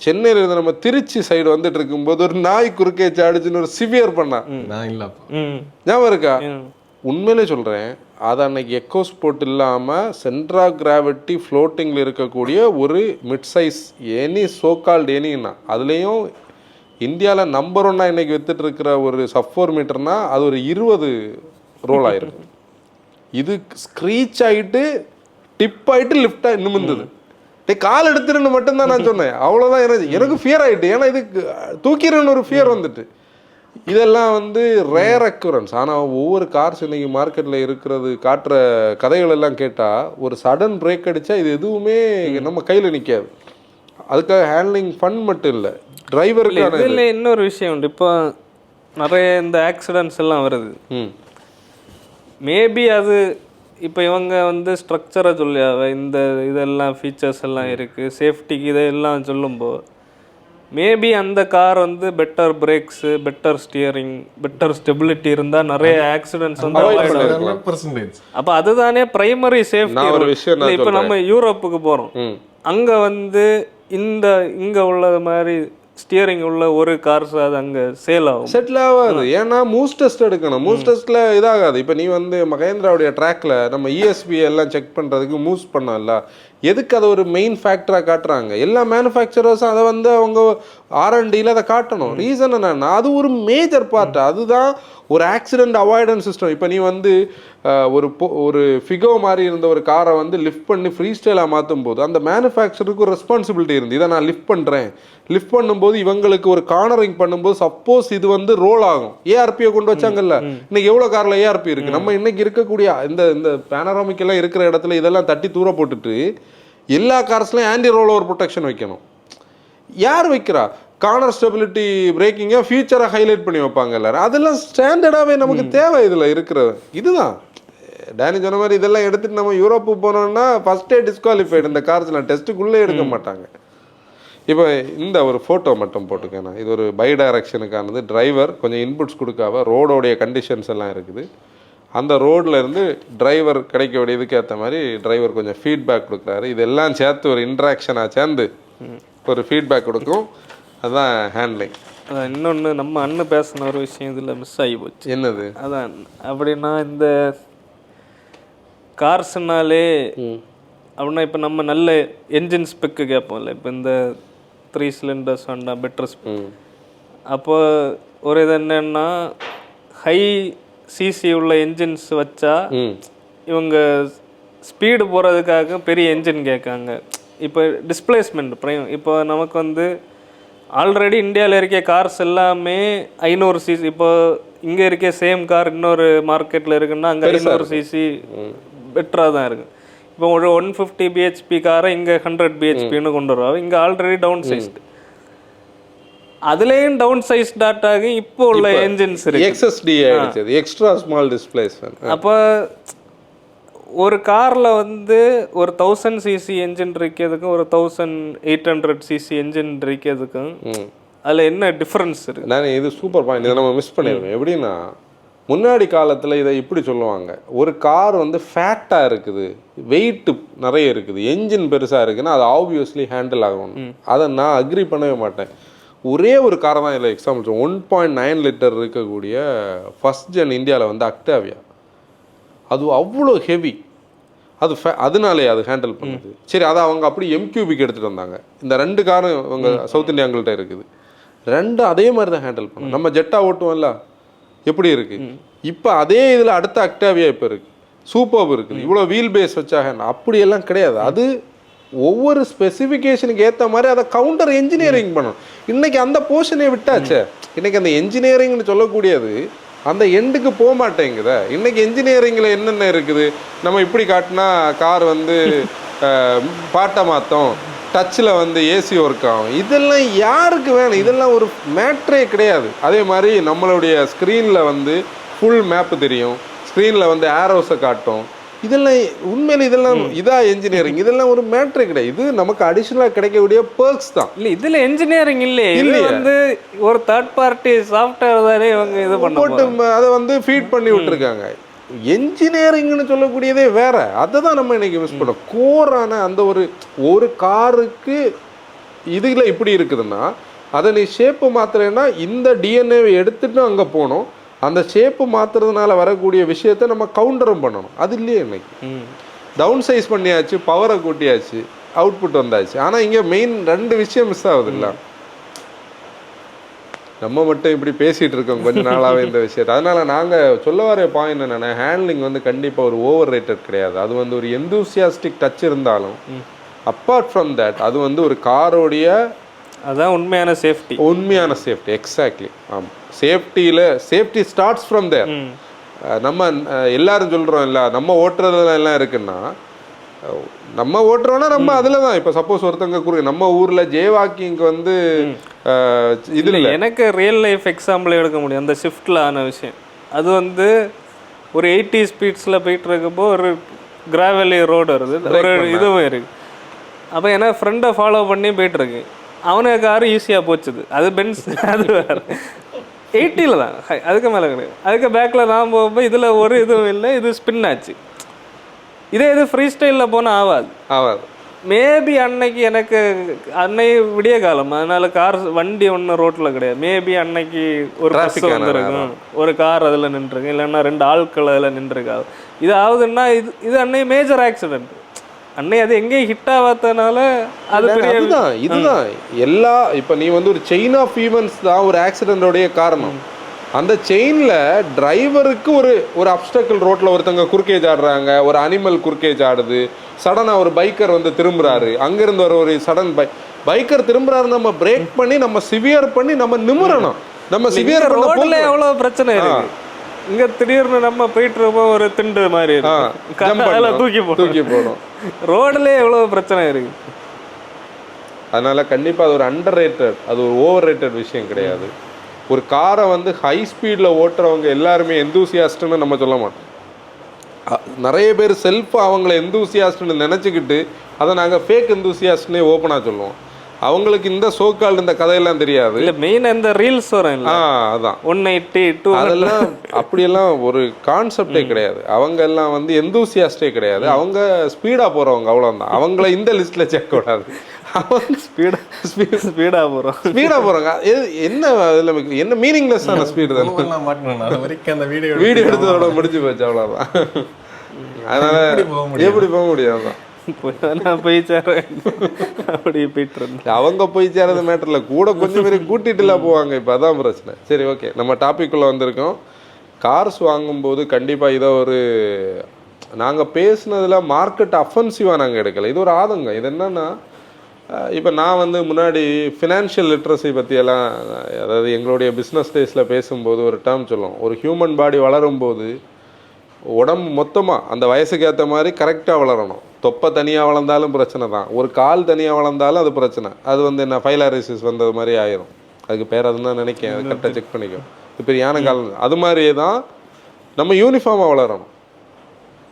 சென்னையில் இருந்து நம்ம திருச்சி சைடு வந்துட்டு இருக்கும்போது ஒரு நாய் குறுக்கே சாடிச்சுன்னு ஒரு சிவியர் பண்ணான். ஞாபகம் இருக்கா? உண்மையிலே சொல்கிறேன், அது அன்னைக்கு எக்கோ ஸ்போர்ட் இல்லாமல் சென்ட்ரா கிராவிட்டி ஃப்ளோட்டிங்கில் இருக்கக்கூடிய ஒரு மிட் சைஸ் எனி சோகால்டு எனின்னா, அதுலேயும் இந்தியாவில் நம்பர் 1 இன்னைக்கு வித்துட்டு இருக்கிற ஒரு சப்-4 மீட்டர்னா அது ஒரு 20 ரோல் ஆயிருக்கு. இது ஸ்க்ரீச் ஆகிட்டு டிப் ஆகிட்டு லிஃப்டாக இன்னும் இருந்தது. கால் எடுத்துருன்னு மட்டும்தான் நான் சொன்னேன், அவ்வளோதான். எனக்கு ஃபியர் ஆகிட்டு, ஏன்னா இது தூக்கிடுன்னு ஒரு ஃபியர் வந்துட்டு. இதெல்லாம் வந்து ரேர் அக்யூரன்ஸ். ஆனால் ஒவ்வொரு கார்ஸ் இன்னைக்கு மார்க்கெட்டில் இருக்கிறது காட்டுற கதைகள் எல்லாம் கேட்டால் ஒரு சடன் பிரேக் அடித்தா இது எதுவுமே நம்ம கையில் நிற்காது. அதுக்காக ஹேண்ட்லிங் ஃபன் மட்டும் இல்லை, டிரைவருக்கு இதில் இன்னொரு விஷயம் உண்டு. இப்போ நிறைய இந்த ஆக்சிடென்ட்ஸ் எல்லாம் வருது. மேபி அது இப்போ இவங்க வந்து ஸ்ட்ரக்சரை சொல்லி இந்த இதெல்லாம் ஃபீச்சர்ஸ் எல்லாம் இருக்குது, சேஃப்டிக்கு இதெல்லாம் சொல்லும்போது மேபி அந்த கார் வந்து better brakes, better steering, better stability இருந்தால் நிறைய ஆக்சிடென்ட்ஸ் வந்து அவாய்ட் ஆகும். அப்போ அதுதானே ப்ரைமரி சேஃப்டி. இப்போ நம்ம யூரோப்புக்கு போகிறோம், அங்கே வந்து இங்கே உள்ள மாதிரி ஸ்டியரிங் உள்ள ஒரு கார்ஸ் அது அங்கே சேல் ஆகும், செட்டில் ஆகாது. ஏன்னா மூஸ் டெஸ்ட் எடுக்கணும், மூஸ் டெஸ்ட்டில் இதாகாது. இப்போ நீ வந்து மகேந்திராவுடைய ட்ராக்ல நம்ம இஎஸ்பி எல்லாம் செக் பண்ணுறதுக்கு மூஸ் பண்ணல, எதுக்கு அதை ஒரு மெயின் ஃபேக்டராக காட்டுறாங்க? எல்லா மேனுஃபேக்சரர்ஸும் அதை வந்து அவங்க R&Dயில் அதை காட்டணும். ரீசன் என்னன்னா அது ஒரு மேஜர் பார்ட், அதுதான் ஒரு ஆக்சிடென்ட் அவாய்டன்ஸ் சிஸ்டம். இப்போ நீ வந்து ஒரு ஃபிகோ மாதிரி இருந்த ஒரு காரை வந்து லிஃப்ட் பண்ணி ஃப்ரீ ஸ்டைலாக மாற்றும் போது அந்த மேனுஃபேக்சருக்கு ஒரு ரெஸ்பான்சிபிலிட்டி இருந்து, இதை நான் லிஃப்ட் பண்ணுறேன், லிஃப்ட் பண்ணும்போது இவங்களுக்கு ஒரு கார்னரிங் பண்ணும்போது சப்போஸ் இது வந்து ரோல் ஆகும். ஏஆர்பியை கொண்டு வச்சாங்கல்ல, இன்னைக்கு எவ்வளோ காரில் ஏஆர்பி இருக்குது? நம்ம இன்னைக்கு இருக்கக்கூடிய இந்த பேனராமிக் எல்லாம் இருக்கிற இடத்துல இதெல்லாம் தட்டி தூர போட்டுட்டு எல்லா கார்ஸ்லையும் ஆன்டி ரோல் ஓவர் ப்ரொடெக்ஷன் வைக்கணும். யார் வைக்கிறா? கார்னர் ஸ்டெபிலிட்டி பிரேக்கிங்கை ஃபியூச்சரை ஹைலைட் பண்ணி வைப்பாங்க எல்லாரும். அதெல்லாம் ஸ்டாண்டர்டாகவே நமக்கு தேவை இதில் இருக்கிறது. இதுதான் டேனி சொன்ன மாதிரி இதெல்லாம் எடுத்துகிட்டு நம்ம யூரோப்பு போனோம்னா ஃபஸ்ட்டே டிஸ்குவாலிஃபைடு. இந்த கார்ஸ்லாம் டெஸ்ட்டுக்குள்ளே எடுக்க மாட்டாங்க. இப்போ இந்த ஒரு ஃபோட்டோ மட்டும் போட்டுக்கேண்ணா, இது ஒரு பை டைரக்ஷனுக்கானது. டிரைவர் கொஞ்சம் இன்புட்ஸ் கொடுக்காம ரோடோடைய கண்டிஷன்ஸ் எல்லாம் இருக்குது, அந்த ரோடில் இருந்து டிரைவர் கிடைக்க வேண்டிய இதுக்கு ஏற்ற மாதிரி டிரைவர் கொஞ்சம் ஃபீட்பேக் கொடுக்குறாரு. இதெல்லாம் சேர்த்து ஒரு இன்ட்ராக்ஷனாக சேர்ந்து ஒரு ஃபீட்பேக் கொடுக்கும், அதுதான் ஹேண்ட்லிங். அதான் இன்னொன்று நம்ம அண்ணன் பேசின ஒரு விஷயம் இதில் மிஸ் ஆகி போச்சு. என்னது? அதான் அப்படின்னா இந்த கார்ஸ்னாலே அப்படின்னா இப்போ நம்ம நல்ல என்ஜின் ஸ்பெக்கு கேட்போம்ல. இப்போ இந்த 3 சிலிண்டர்ஸ் வேண்டாம் பெட்டர் ஸ்பெக். அப்போ ஒரு இது என்னன்னா ஹை சிசி உள்ள என்ஜின்ஸ் வச்சா இவங்க ஸ்பீடு போகிறதுக்காக பெரிய என்ஜின் கேட்காங்க. இப்போ டிஸ்பிளேஸ்மெண்ட் இப்போ நமக்கு வந்து ஆல்ரெடி இந்தியாவில் இருக்க கார்ஸ் எல்லாமே 500 சிசி. இப்போ இங்கே இருக்க சேம் கார் இன்னொரு மார்க்கெட்டில் இருக்குன்னா அங்கே 500 சிசி பெட்டராக தான் இருக்குது. இப்போ ஒரு 150 பிஹெச்பி காரை இங்கே 100 பிஹெச்பின்னு கொண்டு வருவாங்க. இங்கே ஆல்ரெடி டவுன் சைஸ்டு, அதுலேயும் டவுன் சைஸ் டாட் ஆகி இப்போ உள்ள என்ஜின்ஸ் இருக்கு. எக்ஸ்எஸ்டி ஆயிடுச்சு, எக்ஸ்ட்ரா ஸ்மால் டிஸ்பிளேஸ்மெண்ட். அப்போ ஒரு காரில் வந்து ஒரு 1000 சிசி என்ஜின் இருக்கிறதுக்கும் ஒரு 1800 சிசி என்ஜின் இருக்கிறதுக்கும் அதில் என்ன டிஃப்ரென்ஸ் இருக்குது? நான் இது சூப்பர் பாயிண்ட், இதை நம்ம மிஸ் பண்ணிடுவோம். எப்படின்னா முன்னாடி காலத்தில் இதை இப்படி சொல்லுவாங்க, ஒரு கார் வந்து ஃபேட்டாக இருக்குது, வெயிட்டு நிறைய இருக்குது, என்ஜின் பெருசாக இருக்குன்னா அது ஆப்வியஸ்லி ஹேண்டில் ஆகணும். அதை நான் அக்ரி பண்ணவே மாட்டேன். ஒரே ஒரு காரை தான் இதில் எக்ஸாம்பிள் 1.9 லிட்டர் இருக்கக்கூடிய ஃபஸ்ட் ஜென் இந்தியாவில் வந்து அக்டாவியா. அது அவ்வளோ ஹெவி, அது அதனாலே அது ஹேண்டில் பண்ணுது. சரி, அதை அவங்க அப்படி எம்கியூபிக்கு எடுத்துகிட்டு வந்தாங்க. இந்த 2 காரும் அவங்க சவுத் இந்தியாங்கள்ட்ட இருக்குது, 2 அதே மாதிரி தான் ஹேண்டில் பண்ணும். நம்ம ஜெட்டா ஓட்டுவோம்ல எப்படி இருக்குது, இப்போ அதே இதில் அடுத்த அக்டாவியா இப்போ இருக்குது, சூப்பர் இருக்குது, இவ்வளோ வீல் பேஸ் வச்சா அப்படியெல்லாம் கிடையாது. அது ஒவ்வொரு ஸ்பெசிஃபிகேஷனுக்கு ஏற்ற மாதிரி அதை கவுண்டர் என்ஜினியரிங் பண்ணணும். இன்றைக்கி அந்த போர்ஷனே விட்டாச்சு. இன்றைக்கி அந்த என்ஜினியரிங்னு சொல்லக்கூடியது அந்த எண்டுக்கு போக மாட்டேங்குதா. இன்றைக்கி என்ஜினியரிங்கில் என்னென்ன இருக்குது, நம்ம இப்படி காட்டினா கார் வந்து பாட்டை மாற்றோம், டச்சில் வந்து ஏசி ஒர்க் ஆகும், இதெல்லாம் யாருக்கு வேணும்? இதெல்லாம் ஒரு மேட்ரே கிடையாது. அதே மாதிரி நம்மளுடைய ஸ்க்ரீனில் வந்து ஃபுல் மேப்பு தெரியும், ஸ்க்ரீனில் வந்து ஏரோஸை காட்டும், இதெல்லாம் உண்மையில இதெல்லாம் இதா என்ஜினியரிங்? இதெல்லாம் ஒரு மேட்ரே கிடையாது. இது நமக்கு அடிஷனலாக கிடைக்கக்கூடிய பெர்க்ஸ் தான். இல்லை, இதில் என்ஜினியரிங் இல்லையே, இது வந்து ஒரு தேர்ட் பார்ட்டி சாஃப்ட்வேர் தானே இவங்க இது போட்டு அதை வந்து ஃபீட் பண்ணி விட்டுருக்காங்க. என்ஜினியரிங்னு சொல்லக்கூடியதே வேற. அதை தான் நம்ம இன்னைக்கு மிஸ் பண்ணோம். கோரான அந்த ஒரு காருக்கு இதுல இப்படி இருக்குதுன்னா அதை நீ ஷேப்பு மாத்துறேன்னா இந்த டிஎன்ஏவை எடுத்துட்டு அங்கே போகணும். அந்த ஷேப்பு மாற்றுறதுனால வரக்கூடிய விஷயத்தை நம்ம கவுண்டரும் பண்ணணும். அது இல்லையே இன்னைக்கு. டவுன் சைஸ் பண்ணியாச்சு, பவரை கூட்டியாச்சு, அவுட்புட் வந்தாச்சு. ஆனால் இங்கே மெயின் 2 விஷயம் மிஸ் ஆகுது இல்லை. நம்ம மட்டும் இப்படி பேசிகிட்டு இருக்கோம் கொஞ்ச நாளாகவே இந்த விஷயத்தை. அதனால் நாங்கள் சொல்ல வர பாயிண்ட் என்னென்னா, ஹேண்ட்லிங் வந்து கண்டிப்பாக ஒரு ஓவர் ரேட்டட் கிடையாது. அது வந்து ஒரு எந்தூசியாஸ்டிக் டச் இருந்தாலும் அப்பார்ட் ஃப்ரம் தட் அது வந்து ஒரு காரோடைய அதான் உண்மையான சேஃப்டி. எக்ஸாக்ட்லி. ஆமாம், சேஃப்டி ஸ்டார்ட்ஸ் ஃப்ரம் தேர். நம்ம எல்லாரும் சொல்கிறோம் இல்லை, நம்ம ஓட்டுறதுல எல்லாம் இருக்குன்னா நம்ம ஓட்டுறோன்னா நம்ம அதில் தான். இப்போ சப்போஸ் ஒருத்தங்க நம்ம ஊரில் ஜேவாக்கிங்க்கு வந்து இதில் எனக்கு ரியல் லைஃப் எக்ஸாம்பிள் எடுக்க முடியும். அந்த ஷிஃப்டில் ஆன விஷயம் அது வந்து ஒரு 80 ஸ்பீட்ஸில் போயிட்டு இருக்கப்போ ஒரு கிராவலி ரோடு வருது, ஒரு இதுவும் இருக்குது. அப்போ ஏன்னா ஃப்ரெண்டை ஃபாலோ பண்ணி போயிட்டுருக்கு, அவனுக்கு காரு ஈஸியாக போச்சுது. அது பென்ஸ், அது வேறு 80ல் தான், அதுக்கு மேலே கிடையாது. அதுக்கு பேக்கில் நான் போகும்போது இதில் ஒரு இதுவும் இல்லை, இது ஸ்பின் ஆச்சு. இதே இது ஃப்ரீ ஸ்டைலில் போனால் ஆகாது. மேபி அன்னைக்கு எனக்கு விடிய காலம், அதனால வண்டி ஒன்றும் ரோட்டில் கிடையாது. மேபி அன்னைக்கு ஒரு பஸ் வந்துருக்கும், ஒரு கார் அதில் நின்றுருக்கு, இல்லைன்னா 2 ஆட்கள் அதில் நின்றுருக்காது. இது ஆகுதுன்னா இது அன்னைக்கு மேஜர் ஆக்சிடென்ட். அன்னை அது எங்கேயும் ஹிட் ஆகாதனால அது இதுதான் எல்லா. இப்போ நீ வந்து ஒரு செயின் ஆஃப் ஈவெண்ட்ஸ் தான் ஒரு ஆக்சிடென்டோடைய காரணம். அந்த செயினில் டிரைவருக்கு ஒரு அப்டக்கிள் ரோட்டில் ஒருத்தங்க குறுக்கேஜ் ஆடுறாங்க, ஒரு அனிமல் குறுக்கேஜ் ஆடுது, சடனாக ஒரு பைக்கர் வந்து திரும்புறாரு, அங்கேருந்து ஒரு சடன் பைக்கர் திரும்புறாரு, நம்ம பிரேக் பண்ணி நம்ம சிவியர் பண்ணி நம்ம நிமிரணும். நம்ம சிவியர் ரோட்ல எவ்வளோ பிரச்சனை இருக்கு. இங்கே திடீர்னு நம்ம போயிட்டு இருப்போம், ஒரு திண்டு மாதிரி தூக்கி போடும். ரோட்லேயே எவ்வளோ பிரச்சனை இருக்கு. அதனால கண்டிப்பாக அது ஒரு அண்டர் ரேட்டட், அது ஒரு ஓவர் ரேட்டட் விஷயம் கிடையாது. ஒரு காரை வந்து ஹை ஸ்பீடில் ஓட்டுறவங்க எல்லாருமே எந்தூசியாஸ்ட்னு நம்ம சொல்ல மாட்டோம். நிறைய பேர் செல்ஃபாக அவங்கள எந்தூசியாஸ்ட்னு நினச்சிக்கிட்டு அதை நாங்கள் ஃபேக் எந்தூசியாஸ்ட்னே ஓப்பனாக சொல்லுவோம். அவங்களுக்கு இந்த சோக்கால் இந்த கதையெல்லாம் தெரியாது. இல்லை, மெயின் இந்த ரீல்ஸ் வரும். அதான் 180 அதெல்லாம் அப்படியெல்லாம் ஒரு கான்செப்டே கிடையாது. அவங்க எல்லாம் வந்து எந்தூசியாஸ்டே கிடையாது. அவங்க ஸ்பீடாக போகிறவங்க, அவ்வளோதான். அவங்கள இந்த லிஸ்ட்டில் சேர்க்க கூடாது. ஸ்பீடாக போகிறோம். ஸ்பீடாக போகிறாங்க. என்ன அதில் என்ன மீனிங்லெஸ்ஸான ஸ்பீடு தானே. நான் மாட்டினேன் அது வரைக்கும் அந்த வீடியோ வீடியோ எடுத்ததோட முடிஞ்சு போச்சு, அவ்வளோதான். அதனால எப்படி போக முடியாது தான். நான் போய் சேரேன் அப்படியே போயிட்டு இருந்தேன். அவங்க போய் சேரது மேட்டரில் கூட கொஞ்சம் பேர் கூட்டிகிட்டுலாம் போவாங்க. இப்போ அதான் பிரச்சனை. சரி, ஓகே, நம்ம டாபிக்குள்ளே வந்திருக்கோம். கார்ஸ் வாங்கும்போது கண்டிப்பாக இதை ஒரு நாங்கள் பேசுனதில் மார்க்கெட் அஃபென்சிவாக நாங்கள் எடுக்கலை. இது ஒரு ஆதங்கம். இது என்னென்னா, இப்போ நான் வந்து முன்னாடி ஃபினான்ஷியல் லிட்ரஸி பற்றியெல்லாம், அதாவது எங்களுடைய பிஸ்னஸ் டேஸில் பேசும்போது ஒரு டேர்ம் சொல்லுவோம். ஒரு ஹியூமன் பாடி வளரும்போது உடம்பு மொத்தமாக அந்த வயசுக்கு ஏற்ற மாதிரி கரெக்டாக வளரணும். தொப்பை தனியாக வளர்ந்தாலும் பிரச்சனை தான், ஒரு கால் தனியாக வளர்ந்தாலும் அது பிரச்சனை. அது வந்து என்ன ஃபைலாரிசிஸ் வந்தது மாதிரி ஆயிரும். அதுக்கு பேர் அதுன்னு நினைக்கிறேன், அது கரெக்டாக செக் பண்ணிக்கோ. இப்போ யானை கால் அது மாதிரியே தான் நம்ம யூனிஃபார்மாக வளரணும்.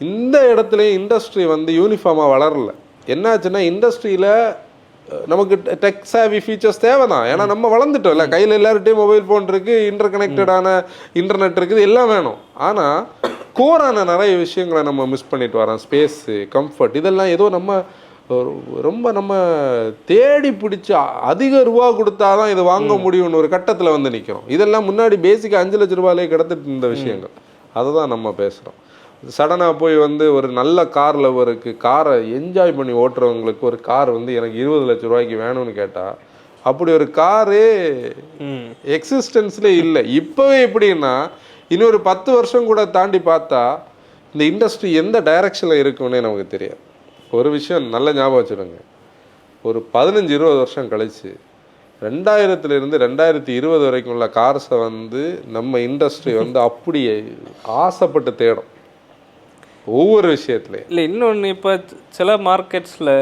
இந்த இடத்துலையும் இண்டஸ்ட்ரி வந்து யூனிஃபார்மாக வளரல. என்னாச்சுன்னா, இண்டஸ்ட்ரியில் நமக்கு டெக் சேவி ஃபீச்சர்ஸ் தேவை தான். ஏன்னா நம்ம வளர்ந்துட்டோம் இல்லை, கையில் எல்லார்ட்டையும் மொபைல் ஃபோன் இருக்குது, இன்டர் கனெக்டடான இன்டர்நெட் இருக்குது, எல்லாம் வேணும். ஆனால் கோரான நிறைய விஷயங்களை நம்ம மிஸ் பண்ணிட்டு வரோம். ஸ்பேஸு, கம்ஃபர்ட், இதெல்லாம் ஏதோ நம்ம ரொம்ப நம்ம தேடி பிடிச்சி அதிக ரூபா கொடுத்தா தான் இது வாங்க முடியும்னு ஒரு கட்டத்தில் வந்து நிற்கிறோம். இதெல்லாம் முன்னாடி பேசிக்காக 5 லட்ச ரூபாயிலே கிடத்துட்டு இருந்த விஷயங்கள். அதை தான் நம்ம பேசுகிறோம். சடனாக போய் வந்து ஒரு நல்ல கார் லவருக்கு, காரை என்ஜாய் பண்ணி ஓட்டுறவங்களுக்கு ஒரு கார் வந்து எனக்கு 20 லட்ச ரூபாய்க்கு வேணும்னு கேட்டால், அப்படி ஒரு காரு எக்ஸிஸ்டன்ஸ்லேயே இல்லை. இப்போவே எப்படின்னா, இன்னொரு 10 வருஷம் கூட தாண்டி பார்த்தா இந்த இண்டஸ்ட்ரி எந்த டைரக்ஷனில் இருக்குன்னே நமக்கு தெரியாது. ஒரு விஷயம் நல்ல ஞாபகம் வச்சுடுங்க. ஒரு 15-20 வருஷம் கழிச்சு 2000 2020 வரைக்கும் உள்ள கார்ஸை வந்து நம்ம இண்டஸ்ட்ரி வந்து அப்படியே ஆசைப்பட்டு தேடும் ஒவ்வொரு விஷயத்துலையும். இல்லை, இன்னொன்று இப்போ சில மார்க்கெட்ஸில்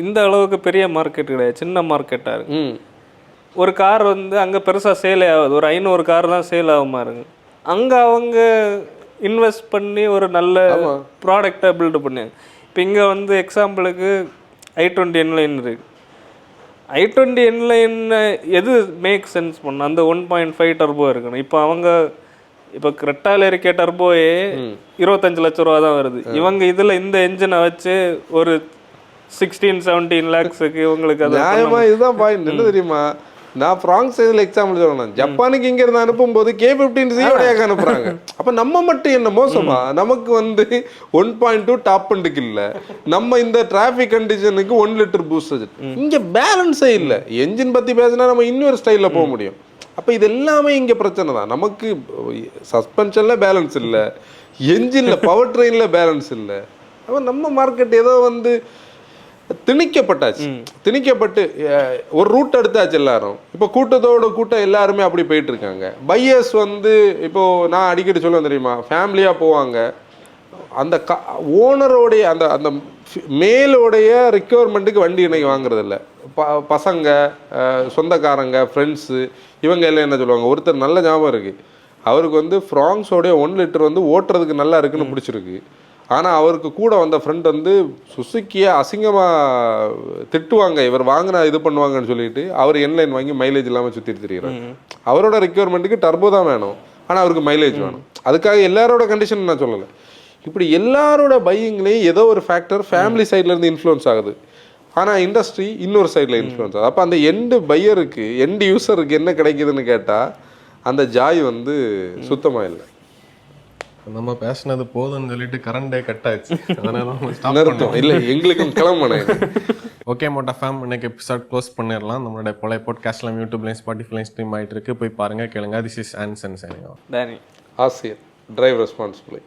இந்த அளவுக்கு பெரிய மார்க்கெட் கிடையாது, சின்ன மார்க்கெட்டாக இருக்கு. ஒரு கார் வந்து அங்கே பெருசாக சேலே ஆகுது, ஒரு 500 கார் தான் சேல் ஆகுமா இருக்கு. அங்கே அவங்க இன்வெஸ்ட் பண்ணி ஒரு நல்ல ப்ராடக்டை பில்டு பண்ணாங்க. இப்போ இங்கே வந்து எக்ஸாம்பிளுக்கு i20 N-Line இருக்குது. i20 N-Line எது மேக் சென்ஸ் பண்ண, அந்த 1.5 டர்போ இருக்கணும். இப்போ அவங்க இப்போ கிரெட்டாவில் இருக்க டர்போயே 25 லட்ச ரூபா தான் வருது. இவங்க இதில் இந்த என்ஜினை வச்சு ஒரு 16-17 லேக்ஸுக்கு இவங்களுக்கு அது நியாயமாக. இதுதான் பாயிண்ட். என்ன தெரியுமா, நான் ஃப்ராங்க் சைடில் எக்ஸாம்பிள் சொல்லணும். ஜப்பானுக்கு இங்கேருந்து அனுப்பும்போது K15 அனுப்புகிறாங்க. அப்போ நம்ம மட்டும் என்ன மோசமா? நமக்கு வந்து 1.2 டாப் அண்டுக்கு இல்லை, நம்ம இந்த டிராஃபிக் கண்டிஷனுக்கு 1 லிட்டர் பூஸ்டர். இங்கே பேலன்ஸே இல்லை. என்ஜின் பற்றி பேசினா நம்ம இன்னொரு ஸ்டைலில் போக முடியும். அப்போ இது எல்லாமே இங்கே பிரச்சனை தான். நமக்கு சஸ்பென்ஷனில் பேலன்ஸ் இல்லை, என்ஜினில் பவர் ட்ரெயினில் பேலன்ஸ் இல்லை. அப்போ நம்ம மார்க்கெட் ஏதோ வந்து திணிக்கப்பட்டு ஒரு ரூட் எடுத்தாச்சு எல்லாரும். இப்போ கூட்டம் எல்லாருமே அப்படி போயிட்டு இருக்காங்க. பையர்ஸ் வந்து இப்போ நான் அடிக்கடி சொல்லுவேன் தெரியுமா, ஃபேமிலியாக போவாங்க. அந்த ஓனரோடைய அந்த அந்த மேலோடைய ரெக்யர்மெண்ட்டுக்கு வண்டி இன்னைக்கு வாங்குறதில்ல. பசங்க, சொந்தக்காரங்க, ஃப்ரெண்ட்ஸு, இவங்க எல்லாம் என்ன சொல்லுவாங்க. ஒருத்தர் நல்ல ஞாபகம் இருக்குது, அவருக்கு வந்து ஃப்ராங்ஸோடைய 1 லிட்டர் வந்து ஓட்டுறதுக்கு நல்லா இருக்குன்னு பிடிச்சிருக்கு. ஆனால் அவருக்கு கூட வந்த ஃப்ரெண்ட் வந்து சுசுக்கியை அசிங்கமாக திட்டுவாங்க, இவர் வாங்கினா இது பண்ணுவாங்கன்னு சொல்லிட்டு அவர் N-Line வாங்கி மைலேஜ் இல்லாமல் சுற்றிட்டு தெரியுறாரு. அவரோட ரெக்யர்மெண்ட்டுக்கு டர்போ தான் வேணும், ஆனால் அவருக்கு மைலேஜ் வேணும். அதுக்காக எல்லாரோட கண்டிஷன் நான் சொல்லலை. இப்படி எல்லாரோட பையிங்லேயும் ஏதோ ஒரு ஃபேக்டர் ஃபேமிலி சைட்லேருந்து இன்ஃப்ளூயன்ஸ் ஆகுது. ஆனால் இண்டஸ்ட்ரி இன்னொரு சைடில் இன்ஃப்ளூயன்ஸ் ஆகுது. அப்போ அந்த எண்டு பையருக்கு, எண்டு யூஸருக்கு என்ன கிடைக்குதுன்னு கேட்டால் அந்த ஜாய் வந்து சுத்தமாக இல்லை. நம்ம பேசினது போதும்னு சொல்லிட்டு கரண்டே கட் ஆயிடுச்சு. அதனால நிறுத்தம் இல்லை, எங்களுக்கும் கிளம்பணும். ஓகே மோட்டா ஃபேம், இன்னைக்கு எபிசோட் க்ளோஸ் பண்ணிடலாம். நம்மளுடைய பழைய பாட்காஸ்ட்லாம் யூடியூப்லையும் ஸ்பாட்டிஃபைலையும் ஸ்ட்ரீம் ஆகிட்டு இருக்கு, போய் பாருங்கள், கேளுங்க. This is Anson signing off. Danny ஆசியர், டிரைவ் ரெஸ்பான்சிபிளி.